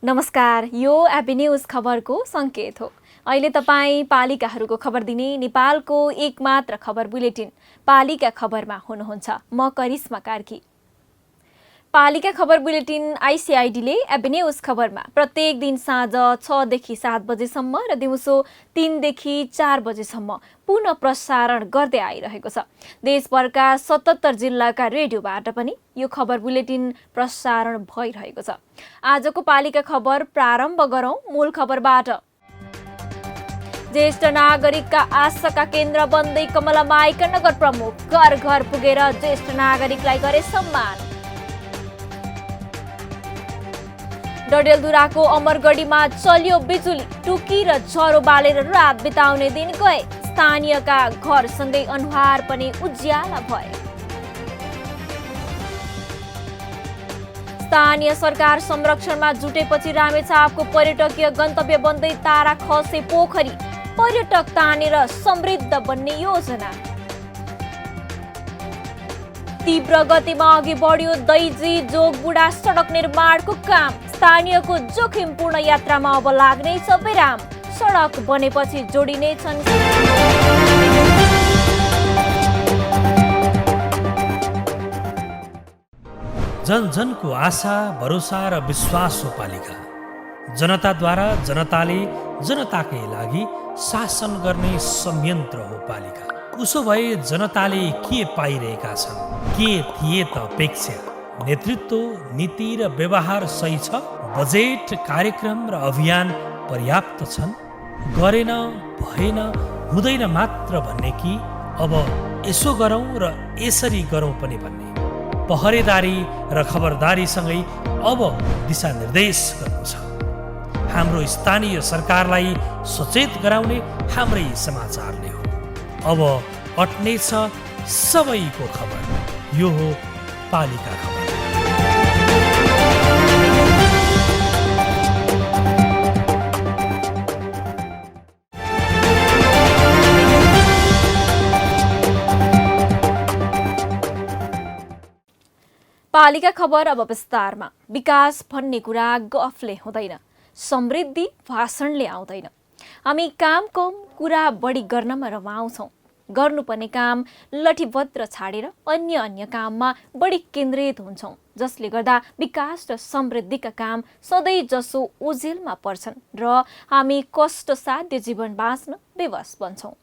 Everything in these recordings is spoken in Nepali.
नमस्कार, यो एबी न्यूज खबरको संकेत हो। अहिले तपाईँ पालिकाहरूको खबर दिने नेपालको एकमात्र खबर बुलेटिन पालिका खबरमा हुनुहुन्छ। म करिश्मा कार्की। पालिका खबर बुलेटिन आइसिआइडीले एबी न्यूज खबरमा प्रत्येक दिन साँझ 6 देखि 7 बजेसम्म र दिउँसो 3 देखि 4 बजेसम्म पुनः प्रसारण गर्दै आइरहेको छ। देशभरका 77 जिल्लाका रेडियोबाट पनि यो खबर बुलेटिन प्रसारण भइरहेको छ। आजको पालिका खबर प्रारम्भ गरौं मूल खबरबाट। ज्येष्ठ नागरिकका आशाका केन्द्र बन्दै कमला माइका नगर प्रमुख घर घर पुगेर ज्येष्ठ नागरिकलाई गरे सम्मान। डडेलधुराको अमरगढीमा चल्यो बिजुली, टुकी र झरो बालेर रात बिताउने दिन गए। स्थानीयका घरसँगै अनुहार पनि उज्याला भए। स्थानीय सरकार संरक्षणमा जुटेपछि रामेछापको पर्यटकीय गन्तव्य बन्दै तारा खसे पोखरी, पर्यटक तानेर समृद्ध बन्ने योजना। तीव्र गतिमा अघि बढ्यो दैजी जोगबुढा सडक निर्माणको काम। स्थानीयको जोखिमपूर्ण यात्रामा अब लाग्नेछ विराम। सडक बनेपछि जोडिनेछन्। जन जनको आशा, भरोसा र विश्वास हो पालिका। जनताद्वारा जनताले जनताकै लागि शासन गर्ने संयन्त्र हो पालिका। उसो भए जनताले के पाइरहेका छन्? के थिए त अपेक्षा? नेतृत्व, नीति र व्यवहार सही छ? बजेट, कार्यक्रम र अभियान पर्याप्त छन्? गरेन, भएन, हुँदैन मात्र भन्ने कि अब यसो गरौँ र यसरी गरौँ पनि भन्ने? पहरेदारी र खबरदारीसँगै अब दिशानिर्देश गर्नु छ। हाम्रो स्थानीय सरकारलाई सचेत गराउने हाम्रै समाचारले हो। अब अट्नेछ सबैको खबर। यो हो पालिका खबर। पालिका खबर अब विस्तारमा। विकास भन्ने कुरा गफले हुँदैन, समृद्धि भाषणले आउँदैन। हामी काम कम, कुरा बढी गर्नमा रमाउँछौँ। गर्नुपर्ने काम लठीभद्र छाडेर अन्य काममा बढी केन्द्रित हुन्छौँ, जसले गर्दा विकास र समृद्धिका काम सधैँ जसो ओझेलमा पर्छन् र हामी कष्टसाध्य जीवन बाँच्न विवश बन्छौँ।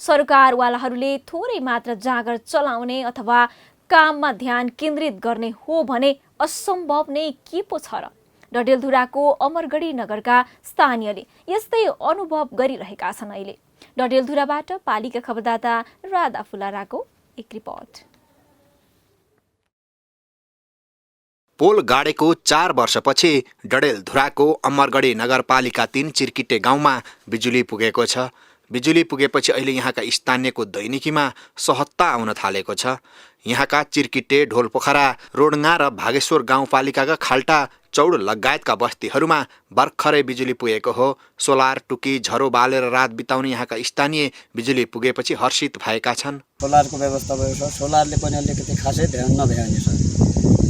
सरकारवालाहरूले थोरै मात्र जाँगर चलाउने अथवा काममा ध्यान केन्द्रित गर्ने हो भने असम्भव नै के पो छ र? डडेलधुराको अमरगढी नगरका स्थानीयले यस्तै अनुभव गरिरहेका छन्। अहिले डडेलधुराबाट पालिका खबरदाता राधा फुलाराको एक रिपोर्ट। पोल गाडेको 4 वर्षपछि डडेलधुराको अमरगढी नगरपालिका 3 चिर्किटे गाउँमा बिजुली पुगेको छ। बिजुली पुगेपछि अहिले यहाँका स्थानीयको दैनिकीमा सहजता आउन थालेको छ। यहाँका चिर्किटे, ढोलपोखरा, रोडङ्गा र भागेश्वर गाउँपालिकाका खाल्टा, चौड लगायतका बस्तीहरूमा भर्खरै बिजुली पुगेको हो। सोलर, टुकी, झरो बालेर रात बिताउने यहाँका स्थानीय बिजुली पुगेपछि हर्षित भएका छन्। सोलरको व्यवस्था भयो सर, सोलरले पनि अलिकति खासै ध्यान नभ्यायो नि सर।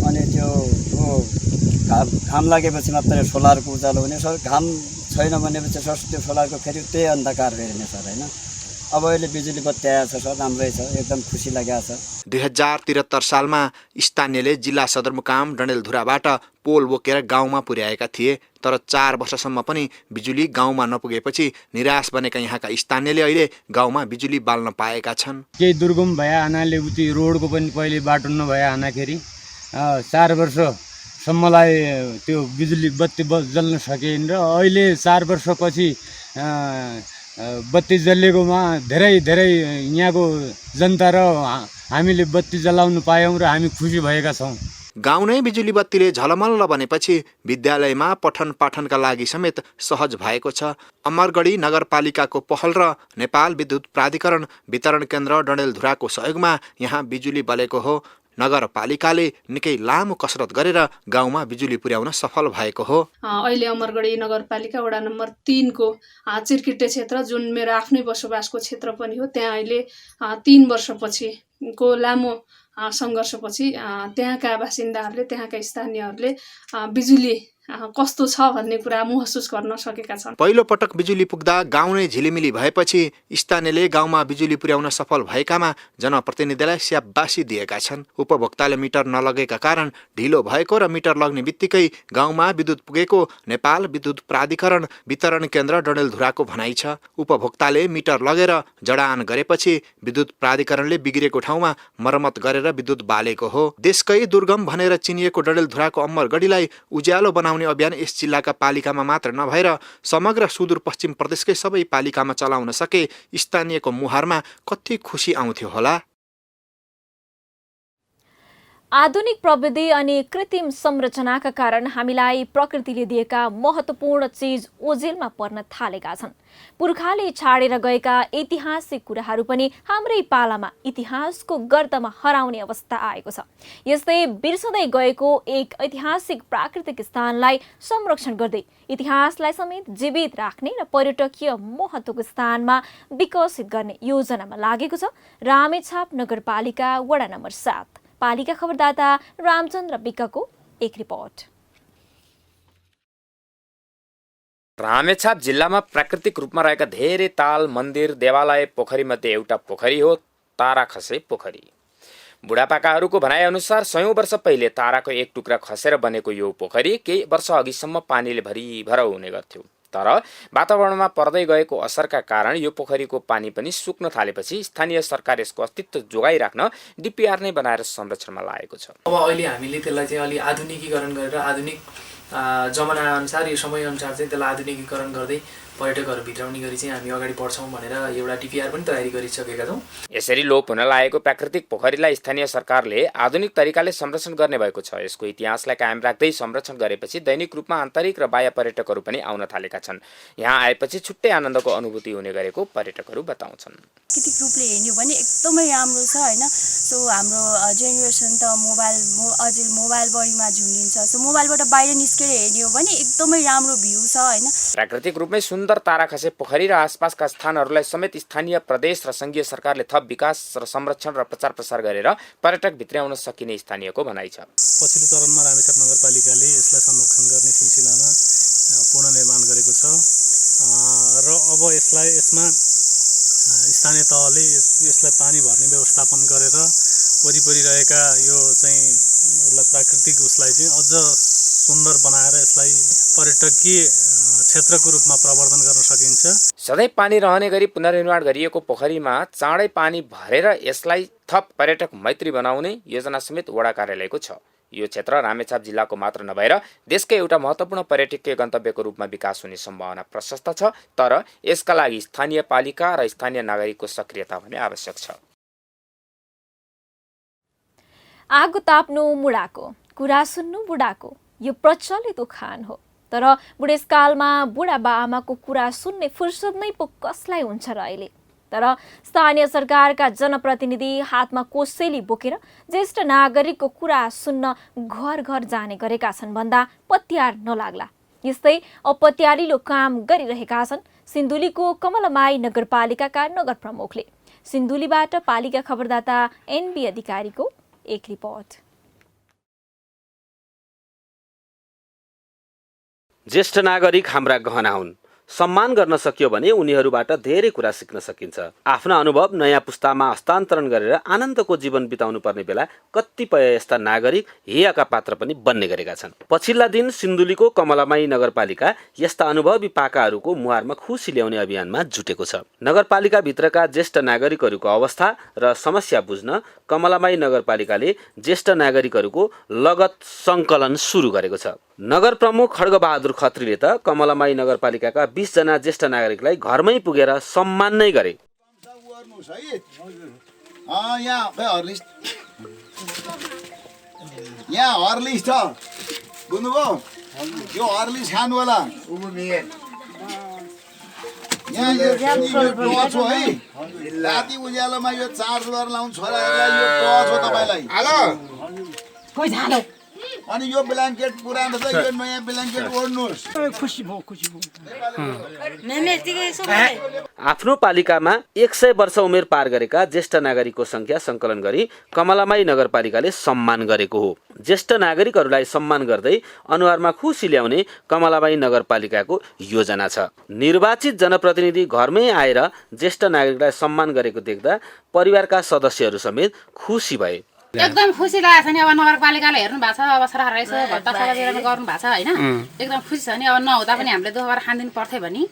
अनि त्यो घाम लागेपछि मात्रै सोलरको उज्यालो हुने सर। घाम छैन भनेपछि सर त्यो सोलरको फेरि त्यही अन्धकार हेर्ने सर होइन। अब अहिले बिजुली बत्ती आएको छ सर, राम्रै छ, एकदम खुसी लागेको छ। 2073 सालमा स्थानीयले जिल्ला सदरमुकाम डडेलधुराबाट पोल बोकेर गाउँमा पुर्याएका थिए। तर 4 वर्षसम्म पनि बिजुली गाउँमा नपुगेपछि निराश बनेका यहाँका स्थानीयले अहिले गाउँमा बिजुली बाल्न पाएका छन्। केही दुर्गम भए हुनाले उति रोडको पनि पहिले बाटो नभए हुँदाखेरि 4 वर्षसम्मलाई त्यो बिजुली बत्ती जल्न सकेन र अहिले 4 वर्षपछि बत्ती जलेकोमा धेरै यहाँको जनता र हामीले बत्ती जलाउन पायौँ र हामी खुसी भएका छौँ। गाउँ नै बिजुली बत्तीले झलमल्ल बनेपछि विद्यालयमा पठन पाठनका लागि समेत सहज भएको छ। अमरगढी नगरपालिकाको पहल र नेपाल विद्युत प्राधिकरण वितरण केन्द्र डडेलधुराको सहयोगमा यहाँ बिजुली बलेको हो। नगरपालिकाले निकै लामो कसरत गरेर गाउँमा बिजुली पुर्याउन सफल भएको हो। अहिले अमरगढी नगरपालिका वडा नम्बर 3 को चिर्किटे क्षेत्र जुन मेरो आफ्नै बसोबासको क्षेत्र पनि हो, त्यहाँ अहिले 3 वर्षपछिको लामो सङ्घर्षपछि त्यहाँका बासिन्दाहरूले, त्यहाँका स्थानीयहरूले बिजुली कस्तो छ भन्ने कुरा महसुस गर्न सकेका छन्। पहिलो पटक बिजुली पुग्दा गाउँ नै झिलिमिली भएपछि स्थानीयले गाउँमा बिजुली पुर्याउन सफल भएकामा जनप्रतिनिधिलाई स्याबासी दिएका छन्। उपभोक्ताले मिटर नलगेका कारण ढिलो भएको र मिटर लग्ने बित्तिकै गाउँमा विद्युत पुगेको नेपाल विद्युत प्राधिकरण वितरण केन्द्र डडेलधुराको भनाइ छ। उपभोक्ताले मिटर लगेर जडान गरेपछि विद्युत प्राधिकरणले बिग्रेको ठाउँमा मर्मत गरेर विद्युत बालेको हो। देशकै दुर्गम भनेर चिनिएको डडेलधुराको अमरगढीलाई उज्यालो बनाउने अभियान यस जिल्लाका पालिकामा मात्र नभएर समग्र सुदूरपश्चिम प्रदेशकै सबै पालिकामा चलाउन सके स्थानीयको मुहारमा कति खुसी आउँथ्यो होला। आधुनिक प्रविधि अनि कृत्रिम संरचनाका कारण हामीलाई प्रकृतिले दिएका महत्त्वपूर्ण चीज ओझेलमा पर्न थालेका छन्। पुर्खाले छाडेर गएका ऐतिहासिक कुराहरू पनि हाम्रै पालामा इतिहासको गर्दमा हराउने अवस्था आएको छ। यस्तै बिर्सँदै गएको एक ऐतिहासिक प्राकृतिक स्थानलाई संरक्षण गर्दै इतिहासलाई समेत जीवित राख्ने र पर्यटकीय महत्त्वको स्थानमा विकसित गर्ने योजनामा लागेको छ रामेछाप नगरपालिका वडा नम्बर 7। पालिका खबरदाता रामचन्द्र विकको एक रिपोर्ट। रामेछाप जिल्लामा प्राकृतिक रूपमा रहेका धेरै ताल, मन्दिर, देवालय, पोखरीमध्ये एउटा पोखरी हो ताराखसे पोखरी। बुढापाकाहरूको भनाइअनुसार 100 वर्ष पहिले ताराको एक टुक्रा खसेर बनेको यो पोखरी केही वर्ष अघिसम्म पानीले भरिभर हुने गर्थ्यो। तर वातावरणमा पर्दै गएको असरका कारण यो पोखरीको पानी पनि सुक्न थालेपछि स्थानीय सरकार यसको अस्तित्व जोगाइराख्न डिपिआर नै बनाएर संरक्षणमा लागेको छ। अब अहिले हामीले त्यसलाई चाहिँ अलि आधुनिकीकरण गरेर आधुनिक जमानाअनुसार यो समयअनुसार चाहिँ त्यसलाई आधुनिकीकरण गर्दै पर्यटकहरू भित्राउने गरी चाहिँ हामी अगाडि बढ्छौँ भनेर एउटा डिपिआर पनि तयारी गरिसकेका छौँ। यसरी लोप हुन लागेको प्राकृतिक पोखरीलाई स्थानीय सरकारले आधुनिक तरिकाले संरक्षण गर्ने भएको छ। यसको इतिहासलाई कायम राख्दै संरक्षण गरेपछि दैनिक रूपमा आन्तरिक र बाह्य पर्यटकहरू पनि आउन थालेका छन्। यहाँ आएपछि छुट्टै आनन्दको अनुभूति हुने गरेको पर्यटकहरू बताउँछन्। प्राकृतिक रूपले हेर्ने भने एकदमै राम्रो छ हैन। सो हाम्रो जेनेरेसन त अझै मोबाइल बढीमा झुन्डिन्छ। सो मोबाइलबाट बाहिर निस्केर हेर्ने हो भने एकदमै राम्रो भ्यू छ हैन। प्राकृतिक रूपमै सुन्दर ताराखसे पोखरी र आसपासका स्थानहरूलाई समेत स्थानीय प्रदेश र संघीय सरकारले थप विकास र संरक्षण र प्रचार प्रसार गरेर पर्यटक भित्राउन सकिने स्थानीयको भनाइ छ। पछिल्लो चरणमा रामेछाप नगरपालिकाले यसलाई संरक्षण गर्ने सिलसिलामा पुनर्निर्माण गरेको छ र अब यसमा स्थानीय तहले यसलाई पानी भर्ने व्यवस्थापन गरेर वरिपरि रहेका यो चाहिँ प्राकृतिक उसलाई चाहिँ अझ सुन्दर बनाएर यसलाई पर्यटकीय क्षेत्रको रूपमा प्रवर्धन गर्न सकिन्छ। सधैँ पानी रहने गरी पुनर्निर्माण गरिएको पोखरीमा चाँडै पानी भरेर यसलाई थप पर्यटक मैत्री बनाउने योजना समेत वडा कार्यालयको छ। यो क्षेत्र रामेछाप जिल्लाको मात्र नभएर देशकै एउटा महत्त्वपूर्ण पर्यटकीय गन्तव्यको रूपमा विकास हुने सम्भावना प्रशस्त छ। तर यसका लागि स्थानीय पालिका र स्थानीय नागरिकको सक्रियता भने आवश्यक छ। आगो ताप्नु मुडाको, कुरा सुन्नु बुढाको, यो प्रचलित उखान हो। तर बुढेसकालमा बुढाबा आमाको कुरा सुन्ने फुर्सद नै पो कसलाई हुन्छ र अहिले। तर स्थानीय सरकारका जनप्रतिनिधि हातमा कोसेली बोकेर ज्येष्ठ नागरिकको कुरा सुन्न घर घर जाने गरेका छन् भन्दा पत्यार नलाग्ला। यस्तै अपत्यारिलो काम गरिरहेका छन् सिन्धुलीको कमलमाई नगरपालिकाका नगर प्रमुखले। सिन्धुलीबाट पालिका खबरदाता एनबी अधिकारीको एक रिपोर्ट। ज्येष्ठ नागरिक हाम्रा गहना हुन्। सम्मान गर्न सकियो भने उनीहरूबाट धेरै कुरा सिक्न सकिन्छ। आफ्ना अनुभव नयाँ पुस्तामा हस्तान्तरण गरेर आनन्दको जीवन बिताउनु पर्ने बेला कतिपय यस्ता नागरिक हेयका पात्र पनि बन्ने गरेका छन्। पछिल्ला दिन सिन्धुलीको कमलामाई नगरपालिका यस्ता अनुभवी पाकाहरूको मुहारमा खुसी ल्याउने अभियानमा जुटेको छ। नगरपालिका भित्रका ज्येष्ठ नागरिकहरूको अवस्था र समस्या बुझ्न कमलामाई नगरपालिकाले ज्येष्ठ नागरिकहरूको लगत सङ्कलन सुरु गरेको छ। नगर प्रमुख खड्गबहादुर खत्रीले त कमलामाई नगरपालिकाका 20 जना ज्येष्ठ नागरिकलाई घरमै पुगेर सम्मान नै गरे। यहाँ हर्लिक्स छ बुझ्नुभयो यो हर्लिक्स खानु होला यहाँ यो टच हो है राति उज्यालोमा यो चार्ज गरेर लाउनु छोराहरूलाई यो टच हो तपाईँलाई अनि यो ब्ल्याङ्केट पुरानो छ यो नयाँ ब्ल्याङ्केट ओढ्नुहोस् आफ्नो पालिकामा 100 वर्ष उमेर पार गरेका ज्येष्ठ नागरिकको संख्या संकलन गरी कमलामाई नगरपालिकाले सम्मान गरेको हो। ज्येष्ठ नागरिकहरूलाई सम्मान गर्दै अनुहारमा खुसी ल्याउने कमलामाई नगरपालिकाको योजना छ। निर्वाचित जनप्रतिनिधि घरमै आएर ज्येष्ठ नागरिकलाई सम्मान गरेको देख्दा परिवारका सदस्यहरू समेत खुसी भए। एकदम खुसी लागेको छ नि। अब नगरपालिकाले हेर्नु भएको छ, अब सरकार रहेछ भत्ता सभा गर्नु भएको छ होइन, एकदम खुसी छ नि। अब नहुँदा पनि हामीले दुःख गरेर खानदिनु पर्थ्यो भने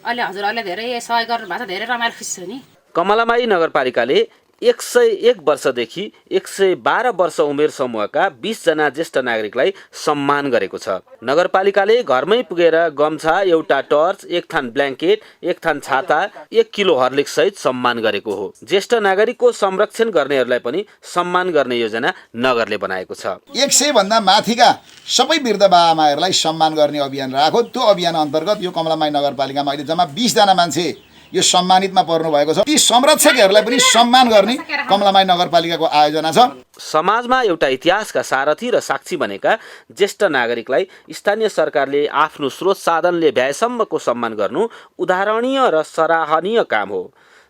अहिले हजुरहरूले धेरै सहयोग गर्नु भएको छ, धेरै रमाइलो खुसी छु नि। कमलामाई नगरपालिकाले 101 वर्षदेखि 112 वर्ष उमेर समूहका 20 जना ज्येष्ठ नागरिकलाई सम्मान गरेको छ। नगरपालिकाले घरमै पुगेर गम्छा, एउटा टर्च, एक थान ब्ल्याङ्केट, एक थान छाता, 1 किलो हर्लिक्स सहित सम्मान गरेको हो। ज्येष्ठ नागरिकको संरक्षण गर्नेहरूलाई पनि सम्मान गर्ने योजना नगरले बनाएको छ। 100 भन्दा माथिका सबै वृद्ध बाआमाहरूलाई सम्मान गर्ने अभियान राख्यो। त्यो अभियान अन्तर्गत यो कमलामाई नगरपालिकामा अहिले जम्मा 20 जना मान्छे यो सम्मानितमा पर्नु भएको छ। ती संरक्षकहरूलाई पनि सम्मान गर्ने कमलामाई नगरपालिकाको आयोजना छ। समाजमा एउटा इतिहासका सारथी र साक्षी बनेका ज्येष्ठ नागरिकलाई स्थानीय सरकारले आफ्नो स्रोत साधनले भ्याएसम्मको सम्मान गर्नु उदाहरणीय र सराहनीय काम हो।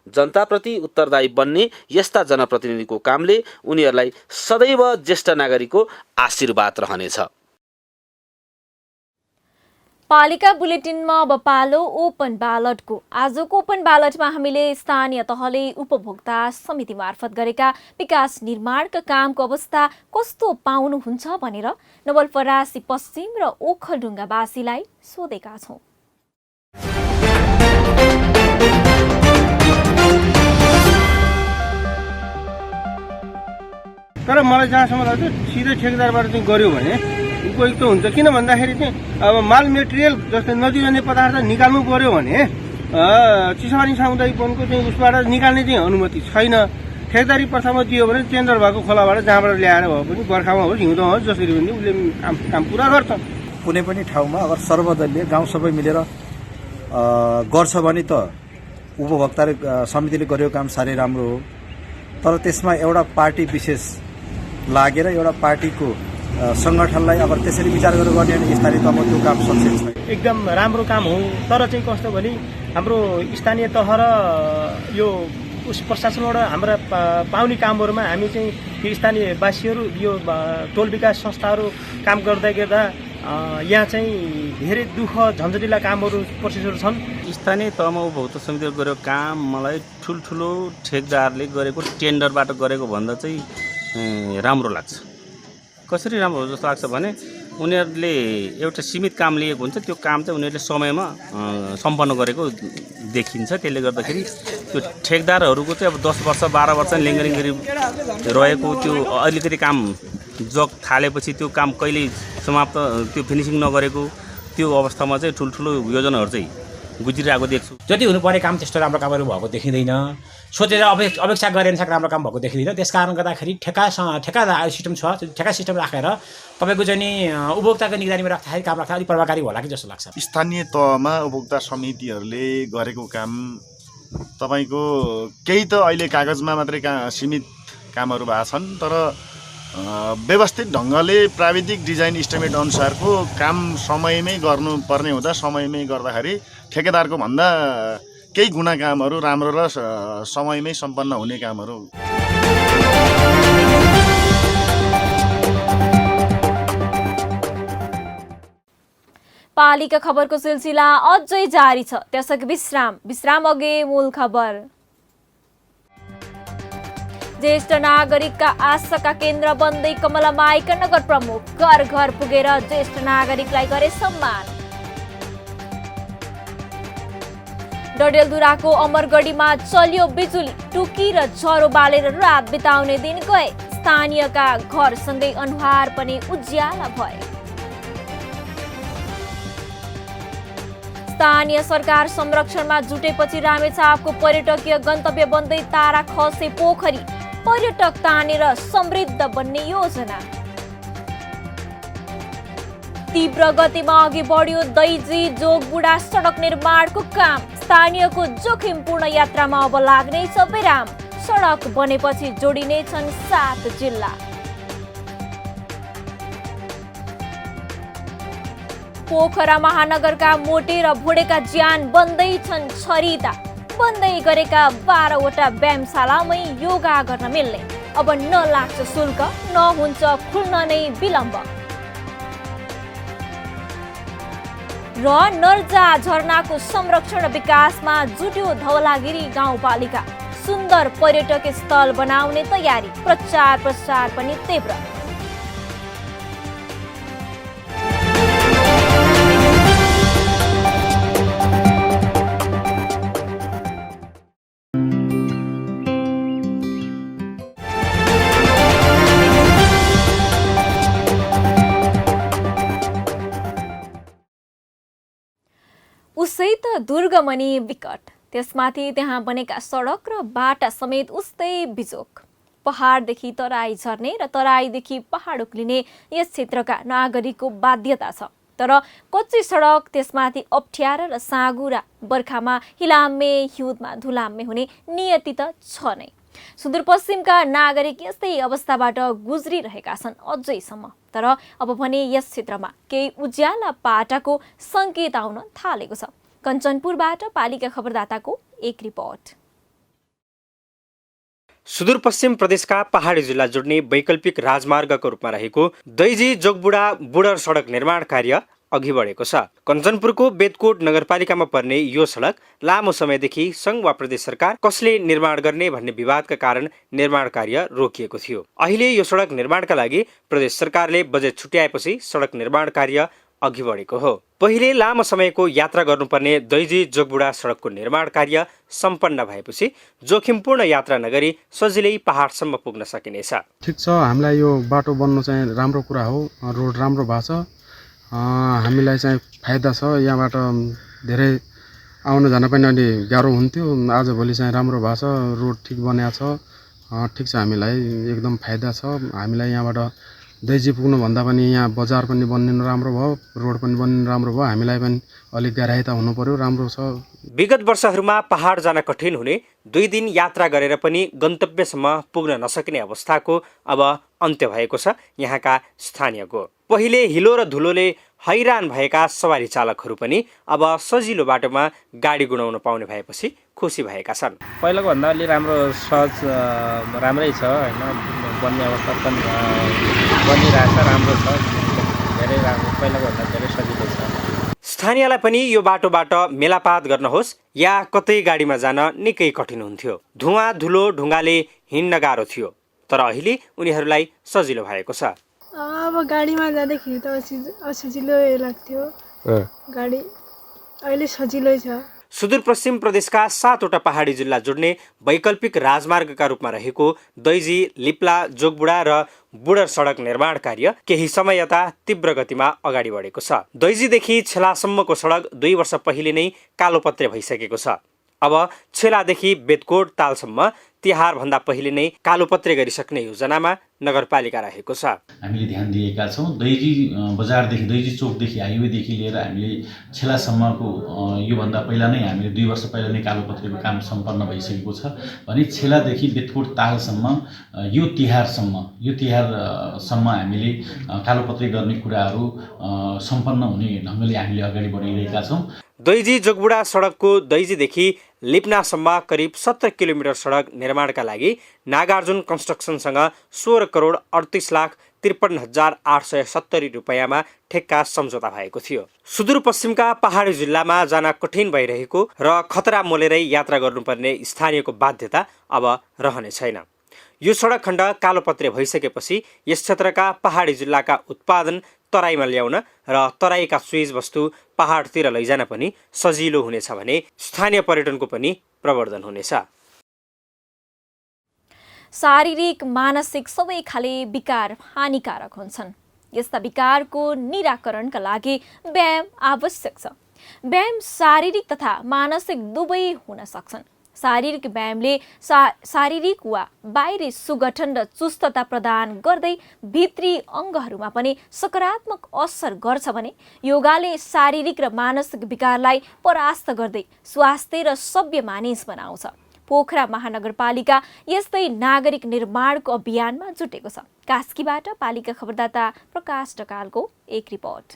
जनताप्रति उत्तरदायी बन्ने यस्ता जनप्रतिनिधिको कामले उनीहरूलाई सदैव ज्येष्ठ नागरिकको आशीर्वाद रहनेछ। पालिका बुलेटिनमा अब पालो ओपन ब्यालटको। आजको ओपन ब्यालटमा हामीले स्थानीय तहले उपभोक्ता समिति मार्फत गरेका विकास निर्माणका कामको अवस्था कस्तो पाउनुहुन्छ भनेर नवलपरासी पश्चिम र ओखलढुङ्गावासीलाई सोधेका छौँ। तर मलाई जहाँसम्म लाग्छ सिधै ठेकेदारबाट चाहिँ गऱ्यो भने उपयुक्त हुन्छ। किन भन्दाखेरि चाहिँ अब माल मेटेरियल जस्तै नदी जाने पदार्थ निकाल्नु पर्यो भने चिसापानी सामुदायिक वनको चाहिँ उसबाट निकाल्ने चाहिँ अनुमति छैन। ठेकेदारी प्रथामा दियो भने टेन्डर भएको खोलाबाट जहाँबाट ल्याएर भए पनि बर्खामा होस् हिउँदो होस् जसरी पनि उसले काम पुरा गर्छ। कुनै पनि ठाउँमा अगर सर्वदलीय गाउँ सबै मिलेर गर्छ भने त उपभोक्ता समितिले गरेको काम साह्रै राम्रो हो। तर त्यसमा एउटा पार्टी विशेष लागेर एउटा पार्टीको संगठनलाई अगर त्यसरी विचार गरेर गर्ने भने स्थानीय तहमा त्यो काम सक्सेस छैन। एकदम राम्रो काम हो। तर चाहिँ कस्तो भने हाम्रो स्थानीय तह र यो उस प्रशासनबाट हाम्रा पाउने कामहरूमा हामी चाहिँ यो स्थानीयवासीहरू यो टोल विकास संस्थाहरू काम गर्दा यहाँ चाहिँ धेरै दुःख झन्झटिला कामहरू प्रोसेसहरू छन्। स्थानीय तहमा उपभोक्ता समितिले गरेको काम मलाई ठुल्ठुलो ठेकदारले गरेको टेन्डरबाट गरेको भन्दा चाहिँ राम्रो लाग्छ। कसरी राम्रो हो जस्तो लाग्छ भने उनीहरूले एउटा सीमित काम लिएको हुन्छ, त्यो काम चाहिँ उनीहरूले समयमा सम्पन्न गरेको देखिन्छ। त्यसले गर्दाखेरि त्यो ठेकदारहरूको चाहिँ अब 10 वर्ष 12 वर्ष लेङ्गरिङ गरी रहेको त्यो अलिकति काम जग थालेपछि त्यो काम कहिले समाप्त त्यो फिनिसिङ नगरेको त्यो अवस्थामा चाहिँ ठुल्ठुलो योजनाहरू चाहिँ गुज्रिरहेको देख्छु। जति हुनुपर्ने काम त्यस्तो राम्रो कामहरू भएको देखिँदैन। सोचेर अपेक्षा गरे अनुसार राम्रो काम भएको देखिँदैन। त्यस कारण गर्दाखेरि ठेका सिस्टम छ, ठेका सिस्टम राखेर तपाईँको चाहिँ नि उपभोक्ताको निगरानीमा राख्दाखेरि काम राख्दा अलिक प्रभावकारी होला कि जस्तो लाग्छ। स्थानीय तहमा उपभोक्ता समितिहरूले गरेको काम तपाईँको केही त अहिले कागजमा मात्रै सीमित कामहरू भएको छन्, तर व्यवस्थित ढङ्गले प्राविधिक डिजाइन इस्टिमेट अनुसारको काम समयमै गर्नुपर्ने हुँदा समयमै गर्दाखेरि ठेकेदारको भन्दा केही गुणा कामहरू राम्रो र समयमै सम्पन्न हुने कामहरू। पालिका खबरको सिलसिला अझै जारी छ, त्यसैको विश्राम अघि मूल खबर। ज्येष्ठ नागरिकका आशाका केन्द्र बन्दै कमलामाईका नगर प्रमुख घर घर पुगेर ज्येष्ठ नागरिकलाई गरे सम्मान। डडेलधुराको अमरगढीमा चल्यो बिजुली, टुकी र ज्वरो बालेर रात बिताउने दिन गए। स्थानीयका घरसँगै अनुहार पनि उज्याला भए। स्थानीय सरकार संरक्षणमा जुटेपछि रामेछापको पर्यटकीय गन्तव्य बन्दै तारा खसे पोखरी, पर्यटक तानेर समृद्ध बन्ने योजना। तीव्र गतिमा अघि बढ्यो दैजी जोगबुढा सडक निर्माणको काम। स्थानीयको जोखिमपूर्ण यात्रामा अब लाग्नेछ विराम। सडक बनेपछि जोडिनेछन् 7 जिल्ला। पोखरा महानगरका मोटे र भुडेका ज्यान बन्दै छन् छरिता। बन्दै गरेका 12वटा व्यायामशालामै योगा गर्न मिल्ने। अब नलाग्छ शुल्क, नहुन्छ खुल्न नै विलम्ब। र नर्जा झरनाको संरक्षण विकासमा जुट्यो धवलागिरी गाउँपालिका। सुन्दर पर्यटकीय स्थल बनाउने तयारी, प्रचार प्रसार पनि तीव्र। उसै त दुर्गम अनि विकट, त्यसमाथि त्यहाँ बनेका सडक र बाटा समेत उस्तै बिजोक। पहाडदेखि तराई झर्ने र तराईदेखि पहाड उक्लिने यस क्षेत्रका नागरिकको बाध्यता छ। तर कच्ची सडक, त्यसमाथि अप्ठ्यारा र साँगुरा, बर्खामा हिलाम्मे हिउँदमा धुलाम्मे हुने नियति त छ नै। सुदूरपश्चिमका नागरिक यस्तै अवस्थाबाट गुज्रिरहेका छन् अझैसम्म। तर अब भने यस क्षेत्रमा केही उज्याला पाटाको सङ्केत आउन थालेको छ। कञ्चनपुरबाट पालिका खबरदाताको एक रिपोर्ट। सुदूरपश्चिम प्रदेशका पहाडी जिल्ला जोड्ने वैकल्पिक राजमार्गको रूपमा रहेको दैजी जोगबुढा बुढर सडक निर्माण कार्य अघि बढेको छ। कञ्चनपुरको बेदकोट नगरपालिकामा पर्ने यो सडक लामो समयदेखि सङ्घ वा प्रदेश सरकार कसले निर्माण गर्ने भन्ने विवादका कारण निर्माण कार्य रोकिएको थियो। अहिले यो सडक निर्माणका लागि प्रदेश सरकारले बजेट छुट्याएपछि सडक निर्माण कार्य अघि बढेको हो। पहिले लामो समयको यात्रा गर्नुपर्ने दैजी जोगबुढा सडकको निर्माण कार्य सम्पन्न भएपछि जोखिमपूर्ण यात्रा नगरी सजिलै पहाडसम्म पुग्न सकिनेछ। ठिक छ, हामीलाई यो बाटो बन्नु चाहिँ राम्रो कुरा हो। रोड राम्रो भएको छ, हामीलाई चाहिँ फाइदा छ। यहाँबाट धेरै आउन जान पनि अलि गाह्रो हुन्थ्यो, आजभोलि चाहिँ राम्रो भएको छ, रोड ठिक बनाएको छ। ठिक छ, हामीलाई एकदम फाइदा छ। हामीलाई यहाँबाट दैजी पुग्नुभन्दा पनि यहाँ बजार पनि बनिनु राम्रो भयो, रोड पनि बनिनु राम्रो भयो। हामीलाई पनि अलिक गाह्रो हुनु पर्यो, राम्रो छ। विगत वर्षहरूमा पहाड जान कठिन हुने, 2 दिन यात्रा गरेर पनि गन्तव्यसम्म पुग्न नसकिने अवस्थाको अब अन्त्य भएको छ यहाँका स्थानीयको। पहिले हिलो र धुलोले हैरान भएका सवारी चालकहरू पनि अब सजिलो बाटोमा गाडी गुडाउन पाउने भएपछि खुसी भएका छन्। पहिलाको भन्दा अलि राम्रो सहज राम्रै छ होइन, बन्ने अवस्था पनि बनिरहेछ, राम्रो छ, धेरै राम्रो, पहिलाको भन्दा धेरै सजिलो छ। स्थानीयलाई पनि यो बाटोबाट मेलापात गर्न होस् या कतै गाडीमा जान निकै कठिन हुन्थ्यो। धुवा धुलो ढुङ्गाले हिँड्न गाह्रो थियो, तर अहिले उनीहरूलाई सजिलो भएको छ। अब गाडीमा जाँदाखेरि त असजिलो लाग्थ्यो, गाडी अहिले सजिलै छ। सुदूरपश्चिम प्रदेशका 7वटा पहाडी जिल्ला जोड्ने वैकल्पिक राजमार्गका रूपमा रहेको दैजी लिप्ला जोगबुढा र बुढर सडक निर्माण कार्य केही समय यता तीव्र गतिमा अगाडि बढेको छ। दैजीदेखि छेलासम्मको सडक 2 वर्ष पहिले नै कालोपत्रे भइसकेको छ। अब छेलादेखि बेदकोट तालसम्म तिहारभन्दा पहिले नै कालोपत्रे गरिसक्ने योजनामा नगरपालिका रहेको छ। हामीले ध्यान दिएका छौँ। दैजी बजारदेखि, दैजी चोकदेखि, हाइवेदेखि लिएर हामीले छेलासम्मको योभन्दा पहिला नै हामीले 2 वर्ष पहिला नै कालोपत्रेको काम सम्पन्न भइसकेको छ भने छेलादेखि बेदकोट तालसम्म यो तिहारसम्म हामीले कालोपत्रे गर्ने कुराहरू सम्पन्न हुने ढङ्गले हामीले अगाडि बढिरहेका छौँ। दैजी जोगबुढा सडकको दैजीदेखि लिप्नासम्म करिब 70 किलोमिटर सडक निर्माणका लागि नागार्जुन कन्स्ट्रक्सनसँग 16 करोड 38,53,870 रुपियाँमा ठेक्का सम्झौता भएको थियो। सुदूरपश्चिमका पहाडी जिल्लामा जान कठिन भइरहेको र खतरा मोलेरै यात्रा गर्नुपर्ने स्थानीयको बाध्यता अब रहने छैन। यो सडक खण्ड कालोपत्रे भइसकेपछि यस क्षेत्रका पहाडी जिल्लाका उत्पादन तराईमा ल्याउन र तराईका चीज वस्तु पहाडतिर लैजान पनि सजिलो हुनेछ भने स्थानीय पर्यटनको पनि प्रवर्धन हुनेछ। शारीरिक मानसिक सबै खाले विकार हानिकारक हुन्छन्। यस्ता विकारको निराकरणका लागि व्यायाम आवश्यक छ। व्यायाम शारीरिक तथा मानसिक दुवै हुन सक्छन्। शारीरिक व्यायामले शारीरिक वा बाहिरी सुगठन र चुस्तता प्रदान गर्दै भित्री अङ्गहरूमा पनि सकारात्मक असर गर्छ भने योगाले शारीरिक र मानसिक विकारलाई परास्त गर्दै स्वास्थ्य र सभ्य मानिस बनाउँछ। पोखरा महानगरपालिका यस्तै नागरिक निर्माणको अभियानमा जुटेको छ। कास्कीबाट पालिका खबरदाता प्रकाश ढकालको एक रिपोर्ट।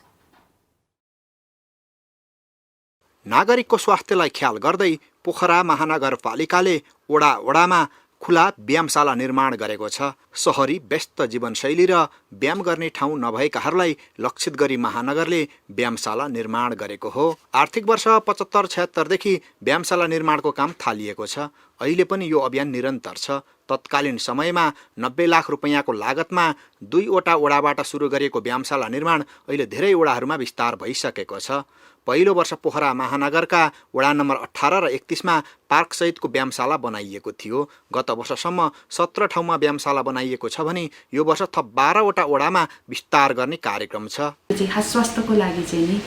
नागरिकको स्वास्थ्यलाई ख्याल गर्दै पोखरा महानगरपालिकाले वडामा खुला व्यायामशाला निर्माण गरेको छ। सहरी व्यस्त जीवनशैली र व्यायाम गर्ने ठाउँ नभएकाहरूलाई लक्षित गरी महानगरले व्यायामशाला निर्माण गरेको हो। आर्थिक वर्ष 75-76 देखि व्यायामशाला निर्माणको काम थालिएको छ। अहिले पनि यो अभियान निरन्तर छ। तत्कालीन समयमा 90 लाख रुपैयाँको लागतमा 2वटा वडाबाट सुरु गरिएको व्यायामशाला निर्माण अहिले धेरै वडाहरूमा विस्तार भइसकेको छ। पहिलो वर्ष पोखरा महानगरका वडा नम्बर 18 र 31 मा पार्कसहितको व्यायामशाला बनाइएको थियो। गत वर्षसम्म 17 ठाउँमा व्यायामशाला बनाइएको छ भने यो वर्ष थप 12वटा वडामा विस्तार गर्ने कार्यक्रम छ। खास स्वास्थ्यको लागि चाहिँ नि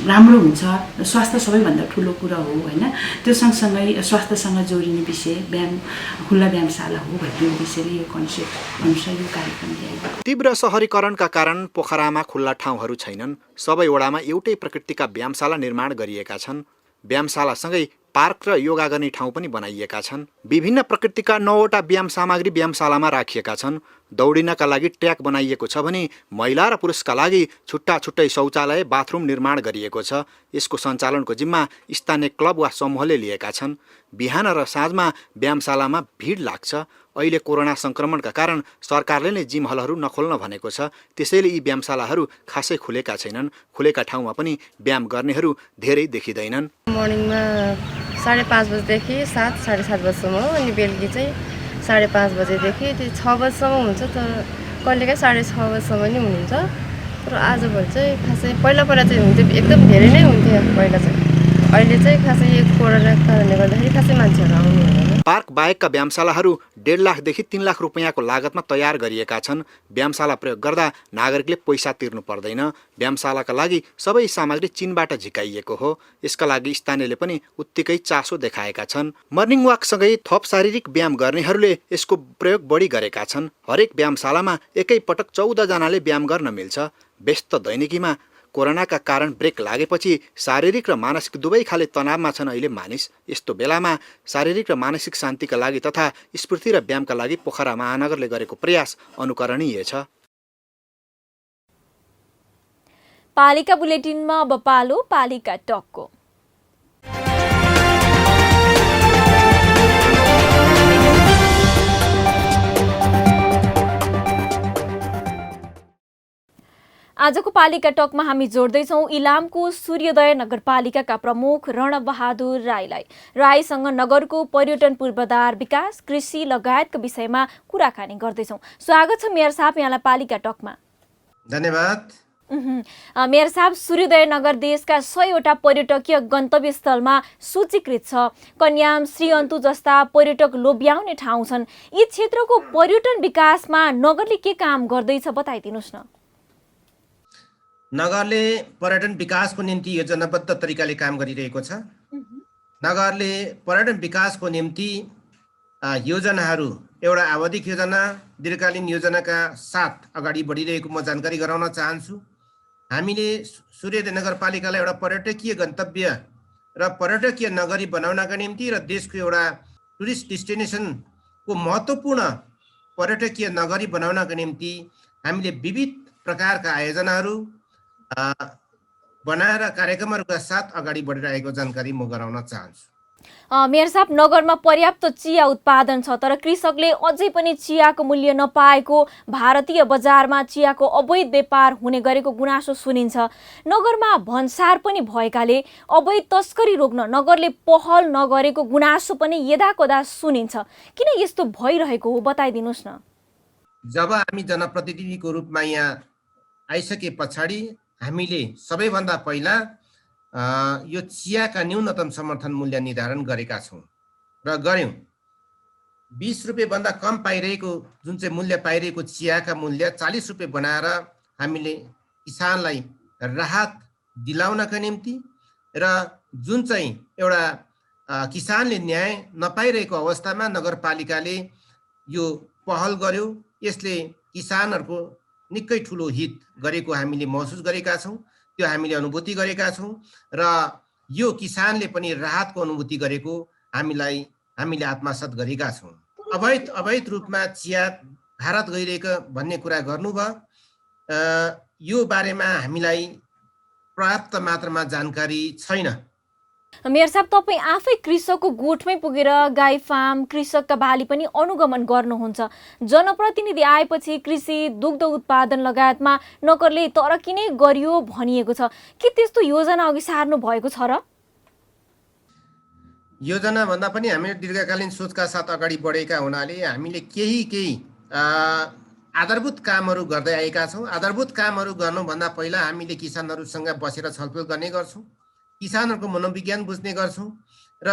राम्रो हुन्छ। स्वास्थ्य सबैभन्दा ठुलो कुरा हो हैन। त्यो सँगसँगै स्वास्थ्यसँग जोडिने विषय व्यायाम खुल्ला व्यायामशाला हो भन्ने विषयले यो कन्सेप्ट अनुसार यो कार्यक्रम ल्याइएको। तीव्र शहरीकरणका कारण पोखरामा खुल्ला ठाउँहरू छैनन्। सबै वडामा एउटै प्रकृतिका व्यायामशाला निर्माण गरिएका छन्। व्यायामशालासँगै पार्क र योगा गर्ने ठाउँ पनि बनाइएका छन्। विभिन्न प्रकृतिका 9वटा व्यायाम सामग्री व्यायामशालामा राखिएका छन्। दौडिनका लागि ट्र्याक बनाइएको छ भने महिला र पुरुषका लागि छुट्टा छुट्टै शौचालय बाथरुम निर्माण गरिएको छ। यसको सञ्चालनको जिम्मा स्थानीय क्लब वा समूहले लिएका छन्। बिहान र साँझमा व्यायामशालामा भिड लाग्छ। अहिले कोरोना संक्रमणका कारण सरकारले नै जिम हलहरू नखोल्न भनेको छ। त्यसैले यी व्यायामशालाहरू खासै खुलेका छैनन्। खुलेका ठाउँमा पनि व्यायाम गर्नेहरू धेरै देखिँदैनन्। मर्निङमा 5:30 बजेदेखि 7-7:30 बजीसम्म, अनि बेलुकी चाहिँ 5:30 बजेदेखि 6 बजीसम्म हुन्छ। तर कहिलेकाहीँ 6:30 बजीसम्म नि हुनुहुन्छ। तर आजभोलि चाहिँ खासै पहिला चाहिँ हुन्थ्यो, एकदम धेरै नै हुन्थ्यो पहिला चाहिँ। अहिले चाहिँ खासै यो कोरोनाको कारणले गर्दाखेरि खासै मान्छेहरू आउनु हुँदैन। पार्क बाहेकका व्यायामशालाहरू 1.5 लाखदेखि 3 लाख रुपैयाँको लागतमा तयार गरिएका छन्। व्यायामशाला प्रयोग गर्दा नागरिकले पैसा तिर्नु पर्दैन। व्यायामशालाका लागि सबै सामग्री चीनबाट झिकाइएको हो। यसका लागि स्थानीयले पनि उत्तिकै चासो देखाएका छन्। मर्निङ वाकसँगै थप शारीरिक व्यायाम गर्नेहरूले यसको प्रयोग बढी गरेका छन्। हरेक व्यायामशालामा एकै पटक 14 जनाले व्यायाम गर्न मिल्छ। व्यस्त दैनिकीमा कोरोनाका कारण ब्रेक लागेपछि शारीरिक र मानसिक दुवै खाले तनावमा छन् अहिले मानिस। यस्तो बेलामा शारीरिक र मानसिक शान्तिका लागि तथा स्फूर्ति र व्यायामका लागि पोखरा महानगरले गरेको प्रयास अनुकरणीय छ। पालिका बुलेटिनमा अब पालो पालिका टकको। आजको पालिका टकमा हामी जोड्दैछौँ इलामको सूर्योदय नगरपालिकाका प्रमुख रणबहादुर राईलाई। राईसँग नगरको पर्यटन पूर्वाधार विकास, कृषि लगायतका विषयमा कुराकानी गर्दैछौँ। स्वागत छ मेयर साहब यहाँलाई पालिका टकमा। धन्यवाद। मेयर साहब, सूर्योदय नगर देशका 100वटा पर्यटकीय गन्तव्य स्थलमा सूचीकृत छ। कन्याम, श्रीअन्तु जस्ता पर्यटक लोभ्याउने ठाउँ छन्। यी क्षेत्रको पर्यटन विकासमा नगरले के काम गर्दैछ बताइदिनुहोस् न। नगरले पर्यटन विकासको निम्ति योजनाबद्ध तरिकाले काम गरिरहेको छ। नगरले पर्यटन विकासको निम्ति योजनाहरू एउटा आवधिक योजना, दीर्घकालीन योजनाका साथ अगाडि बढिरहेको म जानकारी गराउन चाहन्छु। हामीले सूर्योदय नगरपालिकालाई एउटा पर्यटकीय गन्तव्य र पर्यटकीय नगरी बनाउनका निम्ति र देशको एउटा टुरिस्ट डेस्टिनेसनको महत्त्वपूर्ण पर्यटकीय नगरी बनाउनका निम्ति हामीले विविध प्रकारका आयोजनाहरू बनाएर कार्यक्रमहरूका साथ अगाडि बढिरहेको जानकारी म गराउन चाहन्छु। मेयर साहब, नगरमा पर्याप्त चिया उत्पादन छ, तर कृषकले अझै पनि चियाको मूल्य नपाएको, भारतीय बजारमा चियाको अवैध व्यापार हुने गरेको गुनासो सुनिन्छ। नगरमा भन्सार पनि भएकाले अवैध तस्करी रोक्न नगरले पहल नगरेको गुनासो पनि यदाकदा सुनिन्छ। किन यस्तो भइरहेको हो बताइदिनुहोस् न। जब हामी जनप्रतिनिधिको रूपमा यहाँ आइसके पछाडि हामीले सबैभन्दा पहिला यो चियाका न्यूनतम समर्थन मूल्य निर्धारण गरेका छौँ र गर्यौँ। 20 रुपियाँभन्दा कम पाइरहेको जुन चाहिँ मूल्य पाइरहेको चियाका मूल्य 40 रुपियाँ बनाएर हामीले किसानलाई राहत दिलाउनका निम्ति र जुन चाहिँ एउटा किसानले न्याय नपाइरहेको अवस्थामा नगरपालिकाले यो पहल गर्यो। यसले किसानहरूको निकै ठुलो हित गरेको हामीले महसुस गरेका छौँ, त्यो हामीले अनुभूति गरेका छौँ र यो किसानले पनि राहतको अनुभूति गरेको हामीले आत्मसात गरेका छौँ। अवैध रूपमा चिया भारत गइरहेको भन्ने कुरा गर्नुभयो। यो बारेमा हामीलाई पर्याप्त मात्रामा जानकारी छैन। मेयर साहब, तपाईँ आफै कृषकको गोठमै पुगेर गाई फार्म, कृषकका बाली पनि अनुगमन गर्नुहुन्छ। जनप्रतिनिधि आएपछि कृषि, दुग्ध उत्पादन लगायतमा नगरले तरकिने गरियो भनिएको छ। के त्यस्तो योजना अघि सार्नु भएको छ र? योजना भन्दा पनि हामीले दीर्घकालीन सोचका साथ अगाडि बढेका हुनाले हामीले केही आधारभूत कामहरू गर्दै आएका छौँ। आधारभूत कामहरू गर्नुभन्दा पहिला हामीले किसानहरूसँग बसेर छलफल गर्ने गर्छौँ, किसानहरूको मनोविज्ञान बुझ्ने गर्छौँ र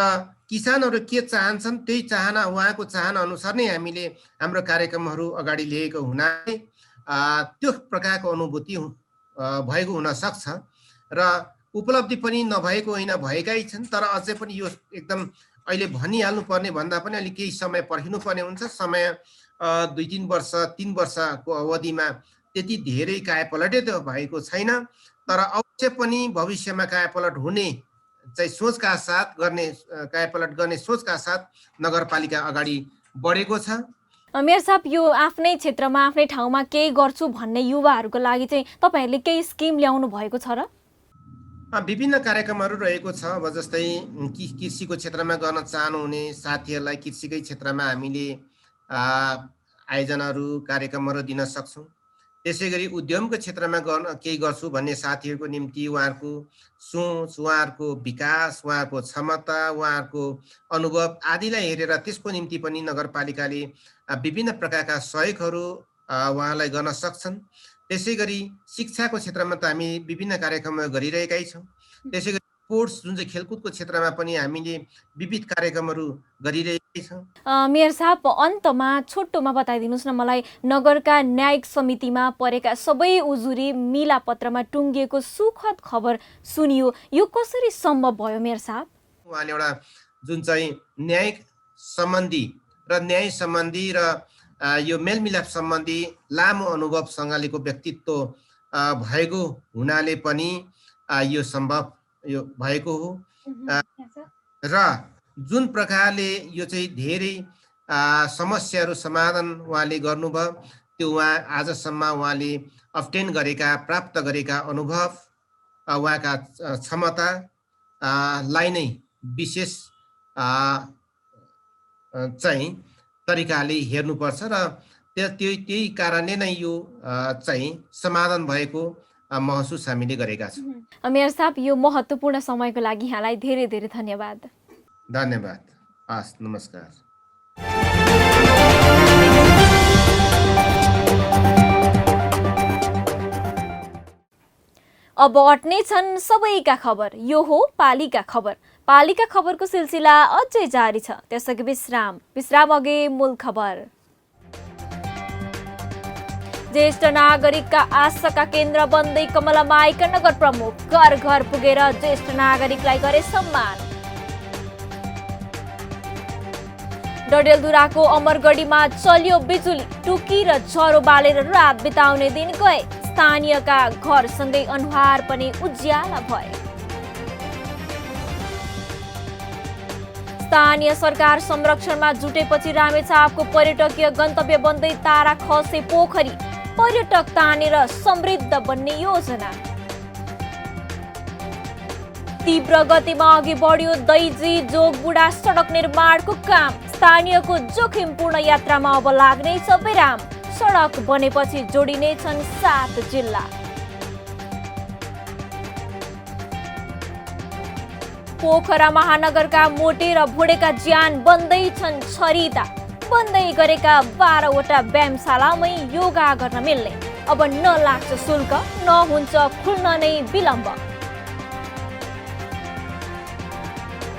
किसानहरू के चाहन्छन् त्यही चाहना, उहाँको चाहना अनुसार नै हामीले हाम्रो कार्यक्रमहरू अगाडि लिएको हुनाले त्यो प्रकारको अनुभूति भएको हुनसक्छ र उपलब्धि पनि नभएको होइन, भएकै छन्। तर अझै पनि यो एकदम अहिले भनिहाल्नु पर्ने भन्दा पनि अलिक केही समय पर्खिनु पर्ने हुन्छ। समय 2-3 वर्ष 3 वर्षको अवधिमा त्यति धेरै कायापलटै त भएको छैन, तर अवश्य पनि भविष्यमा कायापलट हुने चाहिँ सोचका साथ कायापलट गर्ने सोचका साथ नगरपालिका अगाडि बढेको छ। मेयर साहब, यो आफ्नै क्षेत्रमा आफ्नै ठाउँमा केही गर्छु भन्ने युवाहरूको लागि चाहिँ तपाईँहरूले केही स्किम ल्याउनु भएको छ र? विभिन्न कार्यक्रमहरू रहेको छ। अब जस्तै कृषिको क्षेत्रमा गर्न चाहनुहुने साथीहरूलाई कृषिकै क्षेत्रमा हामीले आयोजनाहरू, कार्यक्रमहरू दिन सक्छौँ। त्यसै गरी उद्यमको क्षेत्रमा केही गर्छु भन्ने साथीहरूको निम्ति उहाँहरूको सोच, उहाँहरूको विकास, उहाँहरूको क्षमता, उहाँहरूको अनुभव आदिलाई हेरेर त्यसको निम्ति पनि नगरपालिकाले विभिन्न प्रकारका सहयोगहरू उहाँलाई गर्न सक्छन्। त्यसै गरी शिक्षाको क्षेत्रमा त हामी विभिन्न कार्यक्रमहरू गरिरहेकै छौँ। त्यसै गरी स्पोर्ट्स, जुन चाहिँ खेलकुदको क्षेत्रमा पनि हामीले विविध कार्यक्रमहरू गरिरहेकै छौँ। मेयर साहब, अन्तमा छोटोमा बताइदिनुहोस् न मलाई, नगरका न्यायिक समितिमा परेका सबै उजुरी मिलापत्रमा टुङ्गिएको सुखद खबर सुनियो, यो कसरी सम्भव भयो मेयर साहब? उहाँले एउटा जुन चाहिँ न्यायिक सम्बन्धी र यो मेलमिलाप सम्बन्धी लामो अनुभवसँगलेको व्यक्तित्व भएको हुनाले पनि यो सम्भव भएको हो। र जुन प्रकारले यो चाहिँ धेरै समस्याहरू समाधान उहाँले गर्नुभयो, त्यो आजसम्म उहाँले अब्टेन गरेका, प्राप्त गरेका अनुभव, उहाँका क्षमतालाई नै विशेष चाहिँ तरिकाले हेर्नुपर्छ र त्यही कारणले नै यो चाहिँ समाधान भएको महसुस हामीले गरेका छौँ। मेयर साहब, यो महत्त्वपूर्ण समयको लागि यहाँलाई धेरै धेरै धन्यवाद। धन्यवाद। हस्, नमस्कार। अब अट्ने छन् सबैका खबर, यो हो पालिका खबर। पालिका खबरको सिलसिला अझै जारी छ, त्यसअघि विश्राम अघि मूल खबर। ज्येष्ठ नागरिकका आशाका केन्द्र बन्दै कमलामाईका नगर प्रमुख घर घर पुगेर ज्येष्ठ नागरिकलाई गरे सम्मान। डडेलधुराको अमरगढीमा चल्यो बिजुली, टुकी र ज्वरो बालेर रात बिताउने दिन गए। स्थानीयका घरसँगै अनुहार पनि उज्याला भए। स्थानीय सरकार संरक्षणमा जुटेपछि रामेछापको पर्यटकीय गन्तव्य बन्दै तारा खसे पोखरी, पर्यटक तानेर समृद्ध बन्ने योजना। तीव्र गतिमा अघि बढ्यो दैजी जोगबुढा सडक निर्माणको काम। स्थानीयको जोखिमपूर्ण यात्रामा अब लाग्नेछ विराम। सडक बनेपछि जोडिनेछन् 7 जिल्ला। पोखरा महानगरका मोटे र भुडेका ज्यान बन्दै छन् छरिता। बन्दै गरेका 12वटा व्यायामशालामै योगा गर्न मिल्ने। अब नलाग्छ शुल्क, नहुन्छ खुल्न नै विलम्ब।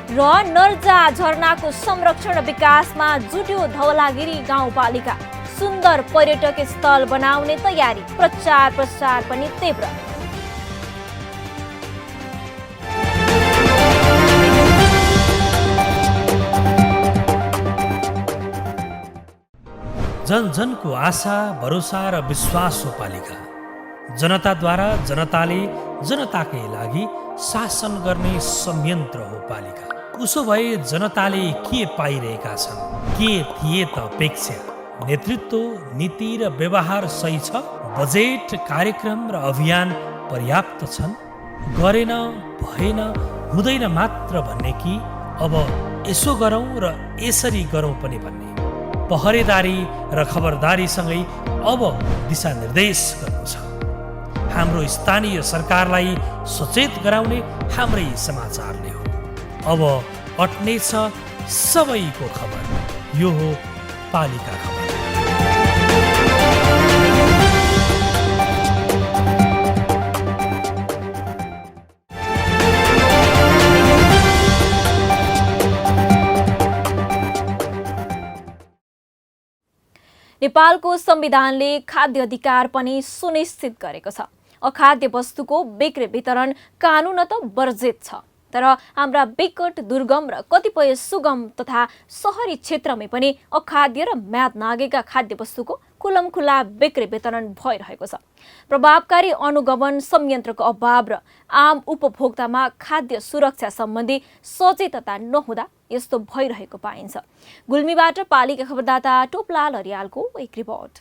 र नर्जा झरनाको संरक्षण विकासमा जुट्यो धवलागिरी गाउँपालिका। सुन्दर पर्यटकीय स्थल बनाउने तयारी, प्रचार पनि तीव्र। जन जनको आशा भरोसा र विश्वास हो पालिका। जनताद्वारा जनताले जनताकै लागि शासन गर्ने संयन्त्र हो पालिका। उसो भए जनताले के पाइरहेका छन्? के थिए त अपेक्षा? नेतृत्व, नीति र व्यवहार सही छ? बजेट, कार्यक्रम र अभियान पर्याप्त छन्? गरेन, भएन, हुँदैन मात्र भन्ने कि अब यसो गरौँ र यसरी गरौँ पनि भन्ने? पहरेदारी र खबरदारीसँगै अब दिशानिर्देश गर्नु छ। हाम्रो स्थानीय सरकारलाई सचेत गराउने हाम्रै समाचारले हो। अब अट्नेछ सबैको खबर। यो हो पालिका खबर। नेपालको संविधानले खाद्य अधिकार पनि सुनिश्चित गरेको छ। अखाद्य वस्तुको बिक्री वितरण कानुनत वर्जित छ, तर हाम्रा विकट, दुर्गम र कतिपय सुगम तथा सहरी क्षेत्रमै पनि अखाद्य र म्याद नागेका खाद्य वस्तुको खुलमखुला बिक्री वितरण भइरहेको छ। प्रभावकारी अनुगमन संयन्त्रको अभाव र आम उपभोक्तामा खाद्य सुरक्षा सम्बन्धी सचेतता नहुँदा यस्तो भइरहेको पाइन्छ। गुल्मीबाट पालिका खबरदाता टोपलाल हरियालको एक रिपोर्ट।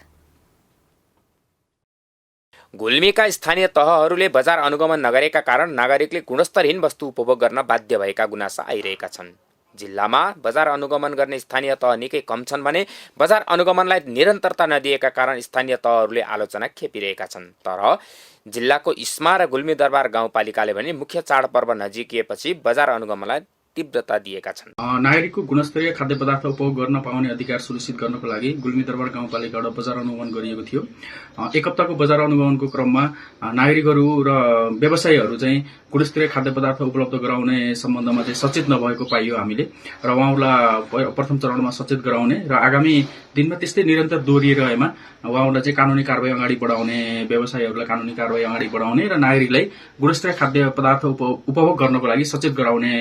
गुल्मीका स्थानीय तहहरूले बजार अनुगमन नगरेका कारण नागरिकले गुणस्तरहीन वस्तु उपभोग गर्न बाध्य भएका गुनासा आइरहेका छन्। जिल्लामा बजार अनुगमन गर्ने स्थानीय तह निकै कम छन् भने बजार अनुगमनलाई निरन्तरता नदिएका कारण स्थानीय तहहरूले आलोचना खेपिरहेका छन्। तर जिल्लाको इस्मा र गुल्मी दरबार गाउँपालिकाले भने मुख्य चाडपर्व नजिकिएपछि बजार अनुगमनलाई तीव्रता दिएका छन्। नागरिकको गुणस्तरीय खाद्य पदार्थ उपभोग गर्न पाउने अधिकार सुनिश्चित गर्नको लागि गुल्मी दरबार गाउँपालिकाबाट बजार अनुगमन गरिएको थियो। एक हप्ताको बजार अनुगमनको क्रममा नागरिकहरू र व्यवसायीहरू चाहिँ गुणस्तरीय खाद्य पदार्थ उपलब्ध गराउने सम्बन्धमा चाहिँ सचेत नभएको पाइयो हामीले, र उहाँहरूलाई प्रथम चरणमा सचेत गराउने र आगामी दिनमा त्यस्तै निरन्तर दोहोरिरहेमा उहाँहरूलाई चाहिँ कानुनी कारबाही अगाडि बढाउने, व्यवसायीहरूलाई कानुनी कारबाही अगाडि बढाउने र नागरिकलाई गुणस्तरीय खाद्य पदार्थ उपभोग गर्नको लागि सचेत गराउने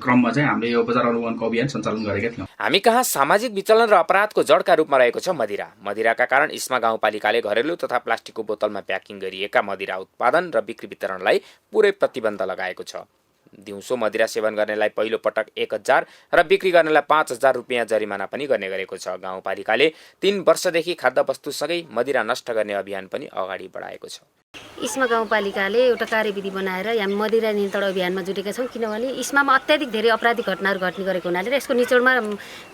क्रममा चाहिँ हामीले यो बजार अनुगमनको अभियान सञ्चालन गरेका थियौँ। हामी कहाँ सामाजिक विचलन र अपराधको जडका रूपमा रहेको छ मदिरा। मदिराका कारण इस्मा गाउँपालिकाले घरेलु तथा प्लास्टिकको बोतलमा प्याकिङ गरिएका मदिरा उत्पादन र बिक्री वितरणलाई पुरै प्रतिबन्ध लगाएको छ। दिउँसो मदिरा सेवन गर्नेलाई पहिलो पटक 1000 र बिक्री गर्नेलाई 5000 रुपियाँ जरिमाना पनि गर्ने गरेको छ। गाउँपालिकाले 3 वर्षदेखि खाद्य वस्तुसँगै मदिरा नष्ट गर्ने अभियान पनि अगाडि बढाएको छ। इस्मा गाउँपालिकाले एउटा कार्यविधि बनाएर हामी मदिरा नियन्त्रण अभियानमा जुटेका छौँ, किनभने इस्मामा अत्याधिक धेरै आपराधिक घटनाहरू घट्ने गरेको हुनाले र यसको निचोडमा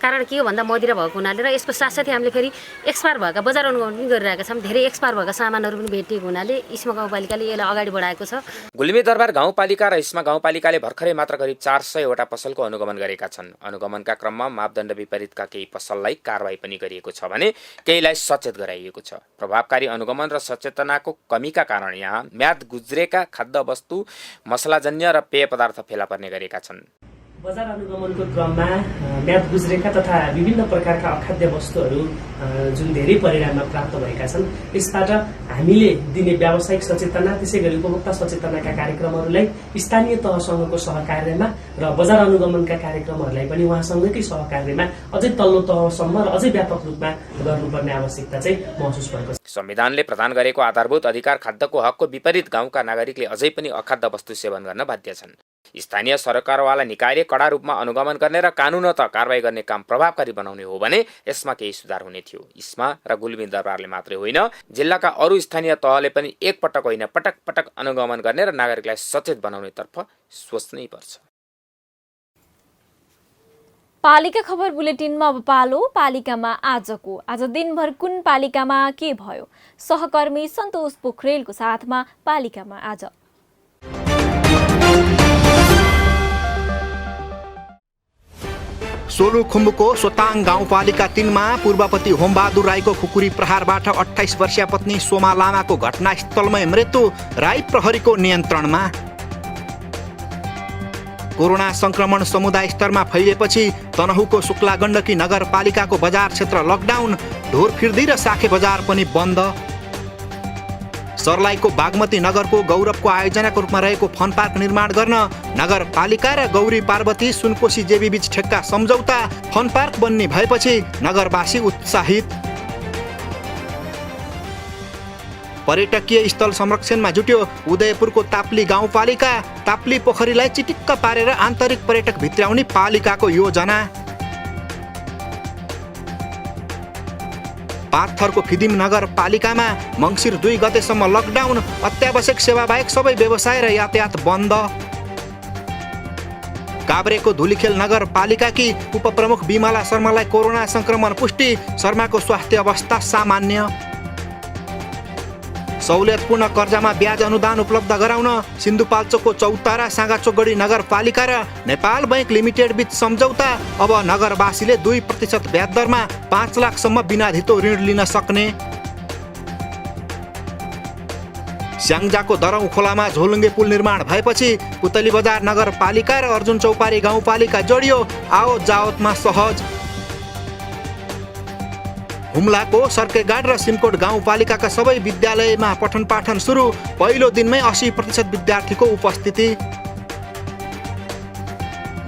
कारण के हो भन्दा मदिरा भएको हुनाले र यसको साथसाथै हामीले फेरि एक्सपायर भएका बजार अनुगमन पनि गरिरहेका छौँ। धेरै एक्सपायर भएका सामानहरू पनि भेटिएको हुनाले इस्मा गाउँपालिकाले यसलाई अगाडि बढाएको छ। गुल्मी दरबार गाउँपालिका र इस्मा गाउँपालिकाले भर्खरै मात्र करिब 400 वटा पसलको अनुगमन गरेका छन्। अनुगमनका क्रममा मापदण्ड विपरीतका केही पसललाई कारबाही पनि गरिएको छ भने केहीलाई सचेत गराइएको छ। प्रभावकारी अनुगमन र सचेतनाको कमीका कारण यहाँ म्याद गुज्रेका खाद्य वस्तु, मसलाजन्य र पेय पदार्थ फेला पर्ने गरेका छन्। बजार अनुगमनको क्रममा म्याद गुज्रेका तथा विभिन्न प्रकारका अखाद्य वस्तुहरू जुन धेरै परिमाणमा प्राप्त भएका छन्, यसबाट हामीले दिने व्यावसायिक सचेतना, त्यसै गरी उपभोक्ता सचेतनाका कार्यक्रमहरूलाई स्थानीय तहसँगको सहकार्यमा र बजार अनुगमनका कार्यक्रमहरूलाई पनि उहाँसँगकै सहकार्यमा अझै तल्लो तहसम्म र अझै व्यापक रूपमा गर्नुपर्ने आवश्यकता चाहिँ महसुस भएको छ। संविधानले प्रदान गरेको आधारभूत अधिकार खाद्यको हकको विपरीत गाउँका नागरिकले अझै पनि अखाद्य वस्तु सेवन गर्न बाध्य छन्। स्थानीय सरकारवाला निकायले कडा रूपमा अनुगमन गर्ने र कानुनत कारबाही गर्ने काम प्रभावकारी बनाउने हो भने यसमा केही सुधार हुने थियो। इस्मा र गुल्मी दरबारले मात्रै होइन, जिल्लाका अरू स्थानीय तहले पनि एकपटक होइन पटक पटक अनुगमन गर्ने र नागरिकलाई सचेत बनाउनेतर्फ सोच्नै पर्छ। पालिका खबर बुलेटिनमा अब पालो पालिकामा आजको। आज दिनभर कुन पालिकामा के भयो? सहकर्मी सन्तोष पोखरेलको साथमा पालिकामा आज। सोलुखुम्बुको सोताङ गाउँपालिका 3 मा पूर्वपति होमबहादुर राईको खुकुरी प्रहारबाट 28 वर्षीय पत्नी सोमा लामाको घटनास्थलमै मृत्यु, राई प्रहरीको नियन्त्रणमा। कोरोना संक्रमण समुदाय स्तरमा फैलिएपछि तनहुँको शुक्ला गण्डकी नगरपालिकाको बजार क्षेत्र लकडाउन, ढोरफिर्दी र साखे बजार पनि बन्द। सर्लाहीको बागमती नगरको गौरवको आयोजनाको रूपमा रहेको फन पार्क निर्माण गर्न नगरपालिका र गौरी पार्वती सुनकोशी जेबी बीच ठेक्का सम्झौता, फन पार्क बन्ने भएपछि नगरवासी उत्साहित। पर्यटकीय स्थल संरक्षणमा जुट्यो उदयपुरको ताप्ली गाउँपालिका। ताप्ली पोखरीलाई चिटिक्क पारेर आन्तरिक पर्यटक भित्र्याउने पालिकाको योजना। पाथरको फिदिम नगरपालिकामा मङ्सिर 2 गतेसम्म लकडाउन। अत्यावश्यक सेवा बाहेक सबै व्यवसाय र यातायात बन्द। काभ्रेको धुलीखेल नगरपालिकाकी उपप्रमुख बिमला शर्मालाई कोरोना संक्रमण पुष्टि। शर्माको स्वास्थ्य अवस्था सामान्य। सहुलियतपूर्ण कर्जामा ब्याज अनुदान उपलब्ध गराउन सिन्धुपाल्चोकको चौतारा साँगाचोकगढी नगरपालिका र नेपाल बैंक लिमिटेड बीच सम्झौता। अब नगरवासीले 2% ब्याज दरमा 5 लाखसम्म बिना धितो ऋण लिन सक्ने। स्याङ्जाको दरौँ खोलामा झोलुङ्गे पुल निर्माण भएपछि पुतली बजार नगरपालिका र अर्जुन चौपारी गाउँपालिका जोडियो। आओ जावतमा सहज। हुम्लाको सर्केगाड र सिमकोट गाउँपालिकाका सबै विद्यालयमा पठन पाठन सुरु। पहिलो दिनमै 80% विद्यार्थीको उपस्थिति।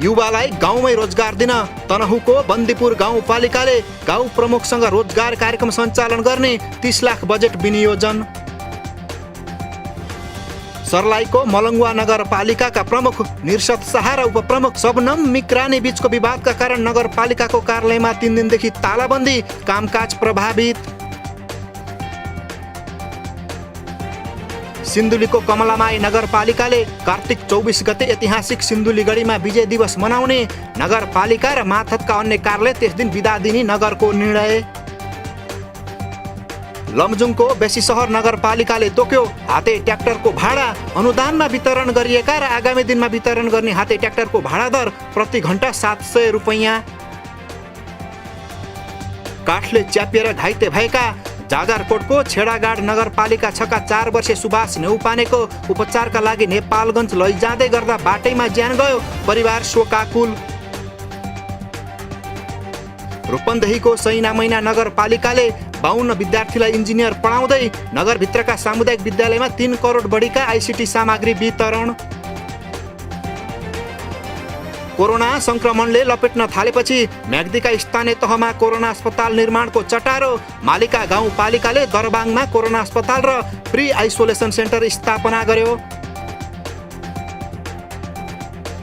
युवालाई गाउँमै रोजगार दिन तनहुको बन्दीपुर गाउँपालिकाले गाउँ प्रमुखसँग रोजगार कार्यक्रम सञ्चालन गर्ने 30 लाख बजेट विनियोजन। सर्लाहीको मलङ्गुवा नगरपालिकाका प्रमुख निर्सत शाह र उपप्रमुख सबनम मिक्रानी बीचको विवादका कारण नगरपालिकाको कार्यालयमा 3 दिनदेखि तालाबन्दी। कामकाज प्रभावित। सिन्धुलीको कमलामाई नगरपालिकाले कार्तिक 24 गते ऐतिहासिक सिन्धुलीगढीमा विजय दिवस मनाउने। नगरपालिका र माथतका अन्य कार्यालय त्यस दिन बिदा दिने नगरको निर्णय। लमजुङको बेसी सहर नगरपालिकाले तोक्यो हाते ट्र्याक्टरको भाडा। अनुदानमा वितरण गरिएका र आगामी दिनमा वितरण गर्ने हाते ट्र्याक्टरको भाडा दर प्रति घण्टा 700 रुपैयाँ। काठले च्यापिएर घाइते भएका जाजरकोटको छेडागाड नगरपालिका 6 का 4 वर्षीय सुभाष नेउपानेको उपचारका लागि नेपालगञ्ज लैजाँदै गर्दा बाटैमा ज्यान गयो। परिवार शोकाकुल। रूपन्देहीको सैनामैना नगरपालिकाले 52 विद्यार्थीलाई इन्जिनियर पढाउँदै नगरभित्रका सामुदायिक विद्यालयमा 3 करोड बढीका आइसिटी सामग्री वितरण। कोरोना संक्रमणले लपेट्न थालेपछि म्याग्दीका स्थानीय तहमा कोरोना अस्पताल निर्माणको चटारो। मालिका गाउँपालिकाले दरबाङमा कोरोना अस्पताल र प्री आइसोलेसन सेन्टर स्थापना गर्यो।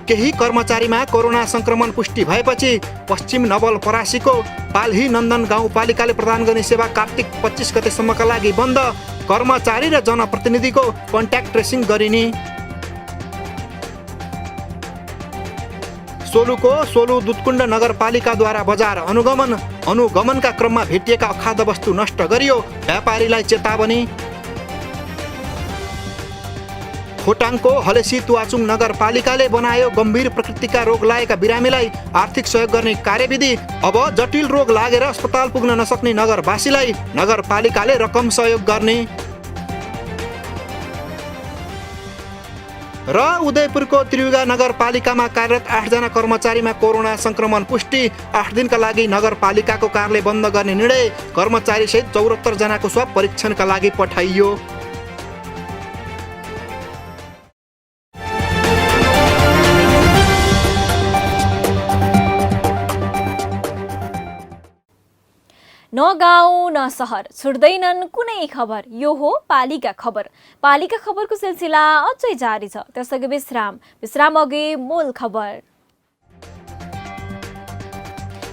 केही कर्मचारीमा कोरोना संक्रमण पुष्टि भएपछि पश्चिम नवलपरासीको पाल्ही नन्दन गाउँपालिकाले प्रदान गर्ने सेवा कार्तिक 25 गतेसम्मका लागि बन्द। कर्मचारी र जनप्रतिनिधिको कन्ट्याक्ट ट्रेसिङ गरिने। सोलुको सोलु दुधकुण्ड नगरपालिकाद्वारा बजार अनुगमनका क्रममा भेटिएका अखाद्य वस्तु नष्ट गरियो। व्यापारीलाई चेतावनी। खोटाङको हलेसी तुवाचुङ नगरपालिकाले बनायो गम्भीर प्रकृतिका रोग लागेका बिरामीलाई आर्थिक सहयोग गर्ने कार्यविधि। अब जटिल रोग लागेर अस्पताल पुग्न नसक्ने नगरवासीलाई नगरपालिकाले रकम सहयोग गर्ने। र उदयपुरको त्रियुगा नगरपालिकामा कार्यरत 8 जना कर्मचारीमा कोरोना संक्रमण पुष्टि। 8 दिनका लागि नगरपालिकाको कार्यालय बन्द गर्ने निर्णय। कर्मचारी सहित 74 जनाको स्वाब परीक्षणका लागि पठाइयो। न गाउँ न सहर छुट्दैनन् कुनै खबर। यो हो पालिका खबर। पालिका खबरको सिलसिला अझै जारी छ। त्यसअघि विश्राम अघि मूल खबर।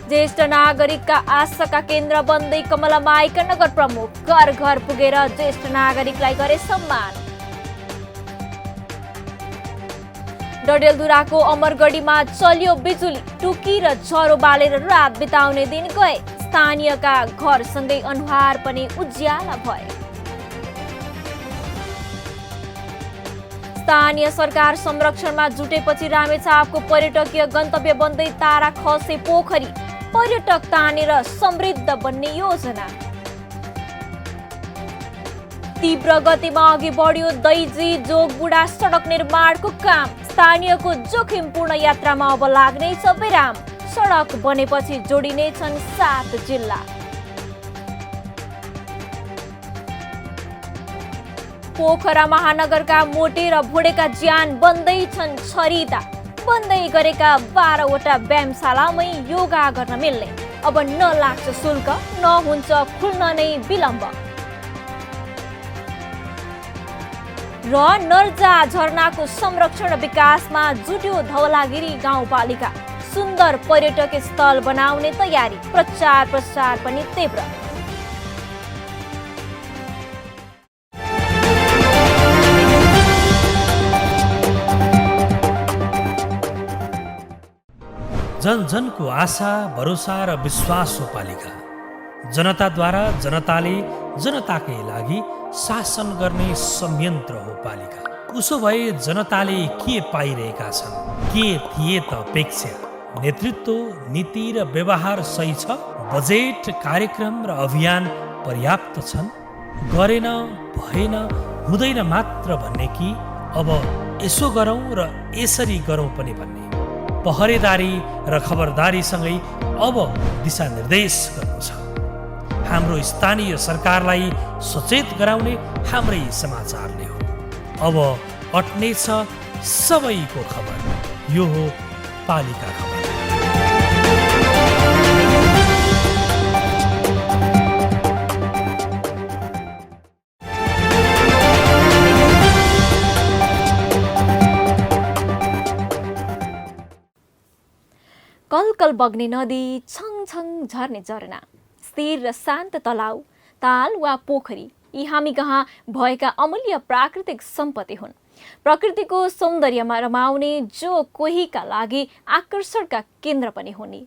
ज्येष्ठ नागरिकका आशाका केन्द्र बन्दै कमलामाईका नगर प्रमुख घर घर पुगेर ज्येष्ठ नागरिकलाई गरे सम्मान। डडेलधुराको अमरगढीमा चल्यो बिजुली। टुकी र ज्वरो बालेर रात बिताउने दिन गए। स्थानीयका घरसँगै अनुहार पनि उज्याला भए। स्थानीय सरकार संरक्षणमा जुटेपछि रामेछापको पर्यटकीय गन्तव्य बन्दै तारा खसे पोखरी। पर्यटक तानेर समृद्ध बन्ने योजना। तीव्र गतिमा अघि बढ्यो दैजी जोगबुढा सडक निर्माणको काम। स्थानीयको जोखिमपूर्ण यात्रामा अब लाग्नेछ विराम। सडक बनेपछि जोडिनेछन् 7 जिल्ला। पोखरा महानगरका मोटे र भुडेका ज्यान बन्दै छन् छरिता। बन्दै गरेका 12 वटा व्यायामशालामै योगा गर्न मिल्ने। अब न लाग्छ शुल्क न हुन्छ खुल्न नै विलम्ब। र नर्जा झरनाको संरक्षण र विकासमा जुट्यो धवलागिरी गाउँपालिका। सुन्दर पर्यटकीय स्थल बनाउने तयारी, प्रचार प्रसार पनि तीव्र। जन जनको आशा, भरोसा र विश्वास हो पालिका। जनताद्वारा जनताले जनताकै लागि शासन गर्ने संयन्त्र हो पालिका। उसो भए जनताले के पाइरहेका छन्? के थिए त अपेक्षा? नेतृत्व, नीति र व्यवहार सही छ? बजेट, कार्यक्रम र अभियान पर्याप्त छन्? गरेन, भएन, हुँदैन मात्र भन्ने कि अब यसो गरौँ र यसरी गरौँ पनि भन्ने? पहरेदारी र खबरदारीसँगै अब दिशानिर्देश गर्नु छ। हाम्रो स्थानीय सरकारलाई सचेत गराउने हाम्रै समाचारले हो। अब अट्नेछ सबैको खबर। यो हो पालिका खबर। कलकल बग्ने नदी, छङ छङ झर्ने झरना, स्थिर र शान्त तलाउ, ताल वा पोखरी यी हामी कहाँ भएका अमूल्य प्राकृतिक सम्पत्ति हुन्। प्रकृतिको सौन्दर्यमा रमाउने जो कोहीका लागि आकर्षणका केन्द्र पनि हुन्।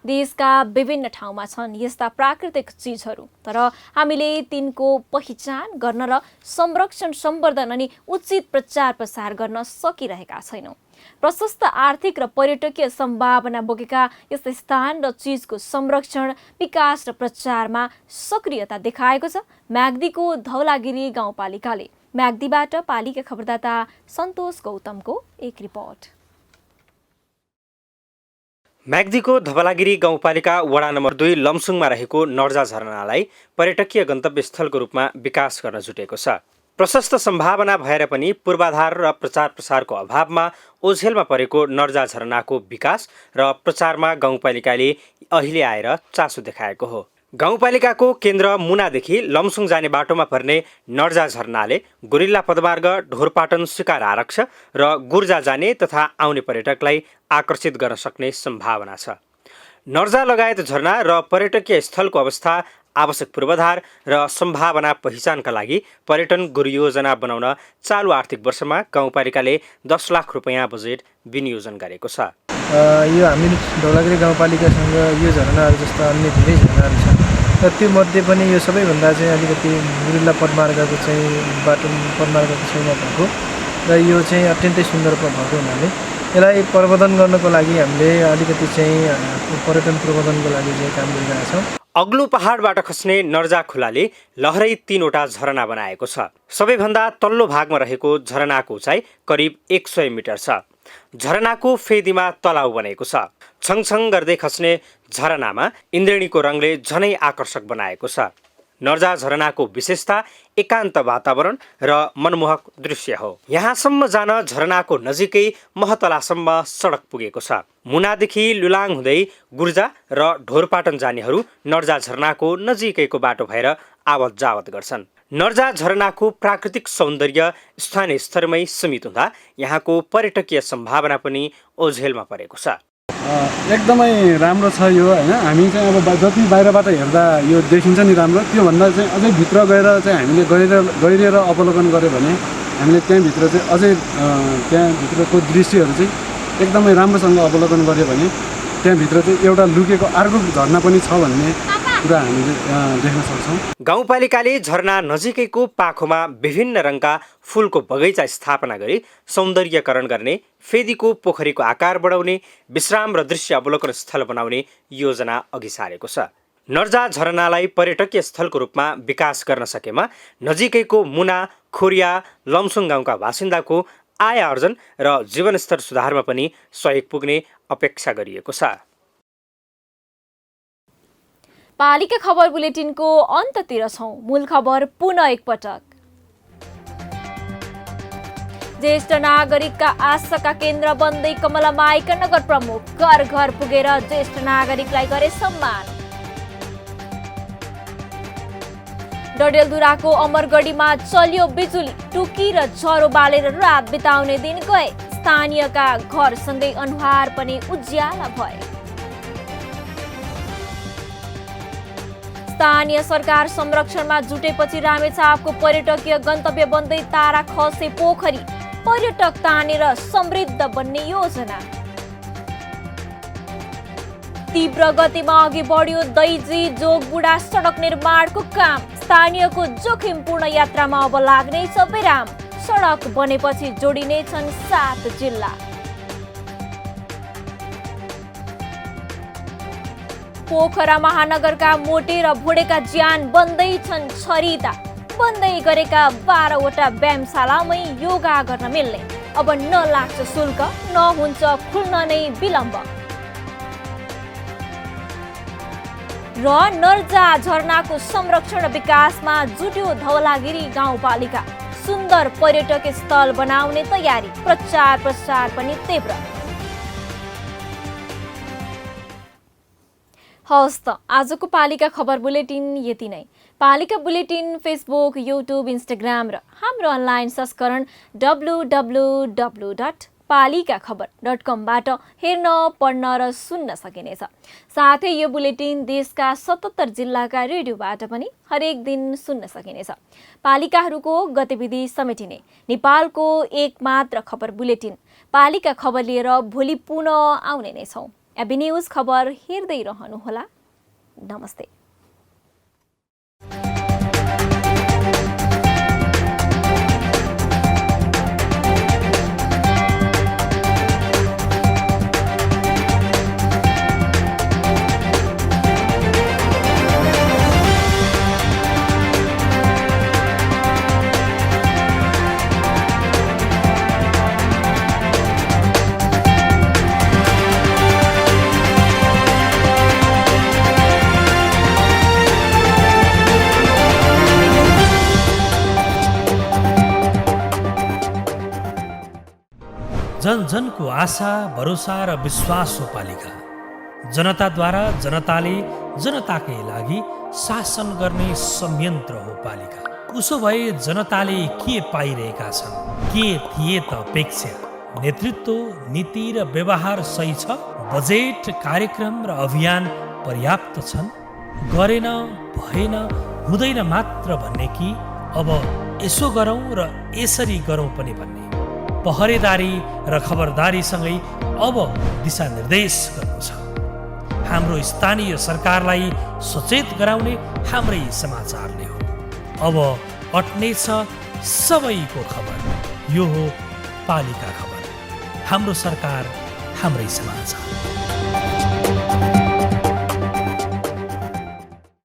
देशका विभिन्न ठाउँमा छन् यस्ता प्राकृतिक चिजहरू, तर हामीले तिनको पहिचान गर्न र संरक्षण, सम्वर्धन अनि उचित प्रचार प्रसार गर्न सकिरहेका छैनौँ। प्रशस्त आर्थिक र पर्यटकीय सम्भावना बोकेका यस स्थान र चिजको संरक्षण, विकास र प्रचारमा सक्रियता देखाएको छ म्याग्दीको धवलागिरी गाउँपालिकाले। म्याग्दीबाट पालिका खबरदाता सन्तोष गौतमको एक रिपोर्ट। म्याग्दीको धवलागिरी गाउँपालिका वडा नम्बर 2 लमसुङमा रहेको नर्जा झरनालाई पर्यटकीय गन्तव्य स्थलको रूपमा विकास गर्न जुटेको छ। प्रशस्त सम्भावना भएर पनि पूर्वाधार र प्रचार प्रसारको अभावमा ओझेलमा परेको नर्जा झरनाको विकास र प्रचारमा गाउँपालिकाले अहिले आएर चासो देखाएको हो। गाउँपालिकाको केन्द्र मुनादेखि लमसुङ जाने बाटोमा पर्ने नर्जा झरनाले गुरिल्ला पदमार्ग, ढोरपाटन, शिकार आरक्ष र गुर्जा जाने तथा आउने पर्यटकलाई आकर्षित गर्न सक्ने सम्भावना छ। नर्जा लगायत झरना र पर्यटकीय स्थलको अवस्था, आवश्यक पूर्वाधार र सम्भावना पहिचानका लागि पर्यटन गुरुयोजना बनाउन चालु आर्थिक वर्षमा गाउँपालिकाले 10 लाख रुपैयाँ बजेट विनियोजन गरेको छ। यो हामी धवलागिरी गाउँपालिकासँग यो झरनाहरू जस्ता अन्य धेरै झरनाहरू छ र त्यो मध्ये पनि यो सबैभन्दा चाहिँ अलिकति गुरिल्ला पदमार्गको चाहिँ बाटो पदमार्गको छेउमा भएको र यो चाहिँ अत्यन्तै सुन्दर भएको हुनाले यसलाई प्रबन्धन गर्नको लागि हामीले अलिकति चाहिँ पर्यटन प्रबन्धनको लागि चाहिँ काम गरिरहेका छौँ। अग्लो पहाडबाट खस्ने नर्जा खोलाले लहरै 3वटा झरना बनाएको छ। सबैभन्दा तल्लो भागमा रहेको झरनाको उचाइ करिब 100 मिटर छ। झरनाको फेदीमा तलाउ बनेको छ। छङछङ गर्दै खस्ने झरनामा इन्द्रेणीको रङले झनै आकर्षक बनाएको छ। नर्जा झरनाको विशेषता एकान्त वातावरण र मनमोहक दृश्य हो। यहाँसम्म जान झरनाको नजिकै महतलासम्म सडक पुगेको छ। मुनादेखि लुलाङ हुँदै गुर्जा र ढोरपाटन जानेहरू नर्जा झरनाको नजिकैको बाटो भएर आवत जावत गर्छन्। नर्जा झरनाको प्राकृतिक सौन्दर्य स्थानीय स्तरमै सीमित हुँदा यहाँको पर्यटकीय सम्भावना पनि ओझेलमा परेको छ। एकदमै राम्रो छ यो हैन। हामी चाहिँ अब जति बाहिरबाट हेर्दा यो देखिन्छ नि राम्रो, त्योभन्दा चाहिँ अझै भित्र गएर चाहिँ हामीले गहिरिएर अवलोकन गऱ्यो भने हामीले त्यहाँभित्र चाहिँ अझै त्यहाँभित्रको दृश्यहरू चाहिँ एकदमै राम्रोसँग अवलोकन गऱ्यो भने त्यहाँभित्र चाहिँ एउटा लुकेको अर्को झरना पनि छ भन्ने कुरा हामीले देख्न सक्छौँ। गाउँपालिकाले झरना नजिकैको पाखोमा विभिन्न रङका फुलको बगैँचा स्थापना गरी सौन्दर्यकरण गर्ने, फेदीको पोखरीको आकार बढाउने, विश्राम र दृश्य अवलोकन स्थल बनाउने योजना अघि सारेको छ। नर्जा झरनालाई पर्यटकीय स्थलको रूपमा विकास गर्न सकेमा नजिकैको मुना, खोरिया, लमसुङ गाउँका बासिन्दाको आय आर्जन र जीवनस्तर सुधारमा पनि सहयोग पुग्ने अपेक्षा गरिएको छ। पालिका खबर बुलेटिनको अन्ततिर छौं। मूल खबर पुनः एकपटक। ज्येष्ठ नागरिकका आशाका केन्द्र बन्दै कमलामाईका नगर प्रमुख घर घर पुगेर ज्येष्ठ नागरिकलाई गरे सम्मान। डडेलधुराको अमरगढीमा चल्यो बिजुली, टुकी र ज्वरो बालेर रात बिताउने दिन गए। स्थानीयका घरसँगै अनुहार पनि उज्याला भए। स्थानीय सरकार संरक्षणमा जुटेपछि रामेछापको पर्यटकीय गन्तव्य बन्दै तारा खसे पोखरी, पर्यटक तानेर समृद्ध बन्ने योजना। तीव्र गतिमा अघि बढ्यो दैजी जोगबुढा सडक निर्माणको काम। स्थानीयको जोखिमपूर्ण यात्रामा अब लाग्नेछ विराम। सडक बनेपछि जोडिनेछन् 7 जिल्ला। पोखरा महानगरका मोटे र भुडेका ज्यान बन्दै छन् छरिता। बन्दै गरेका 12वटा व्यायामशालामै योगा गर्न मिल्ने। अब नलाग्छ शुल्क, नहुन्छ खुल्न नै विलम्ब। र नर्जा झरनाको संरक्षण विकासमा जुट्यो धवलागिरी गाउँपालिका। सुन्दर पर्यटकीय स्थल बनाउने तयारी, प्रचार प्रसार पनि तीव्र। हवस् त आजको पालिका खबर बुलेटिन यति नै। पालिका बुलेटिन फेसबुक, युट्युब, इन्स्टाग्राम र हाम्रो अनलाइन संस्करण www.palikakhbar.com बाट हेर्न, पढ्न र सुन्न सकिनेछ। साथै यो बुलेटिन देशका 77 जिल्लाका रेडियोबाट पनि हरेक दिन सुन्न सकिनेछ। पालिकाहरूको गतिविधि समेटिने नेपालको एकमात्र खबर बुलेटिन पालिका खबर लिएर भोलि पुनः आउने नै छौँ। एबी न्यूज खबर हेर्दै रहनुहोला। नमस्ते। जन जनको आशा, भरोसा र विश्वास हो पालिका। जनताद्वारा जनताले जनताकै लागि शासन गर्ने संयन्त्र हो पालिका। उसो भए जनताले के पाइरहेका छन्? के थिए त अपेक्षा? नेतृत्व, नीति र व्यवहार सही छ? बजेट, कार्यक्रम र अभियान पर्याप्त छन्? गरेन, भएन, हुँदैन मात्र भन्ने कि अब यसो गरौँ र यसरी गरौँ पनि भन्ने? पहरेदारी र खबरदारीसँगै अब दिशानिर्देश गर्नु छ। हाम्रो स्थानीय सरकारलाई सचेत गराउने हाम्रै समाचारले हो। अब अट्नेछ सबैको खबर। यो हो पालिका खबर। हाम्रो सरकार, हाम्रै समाचार।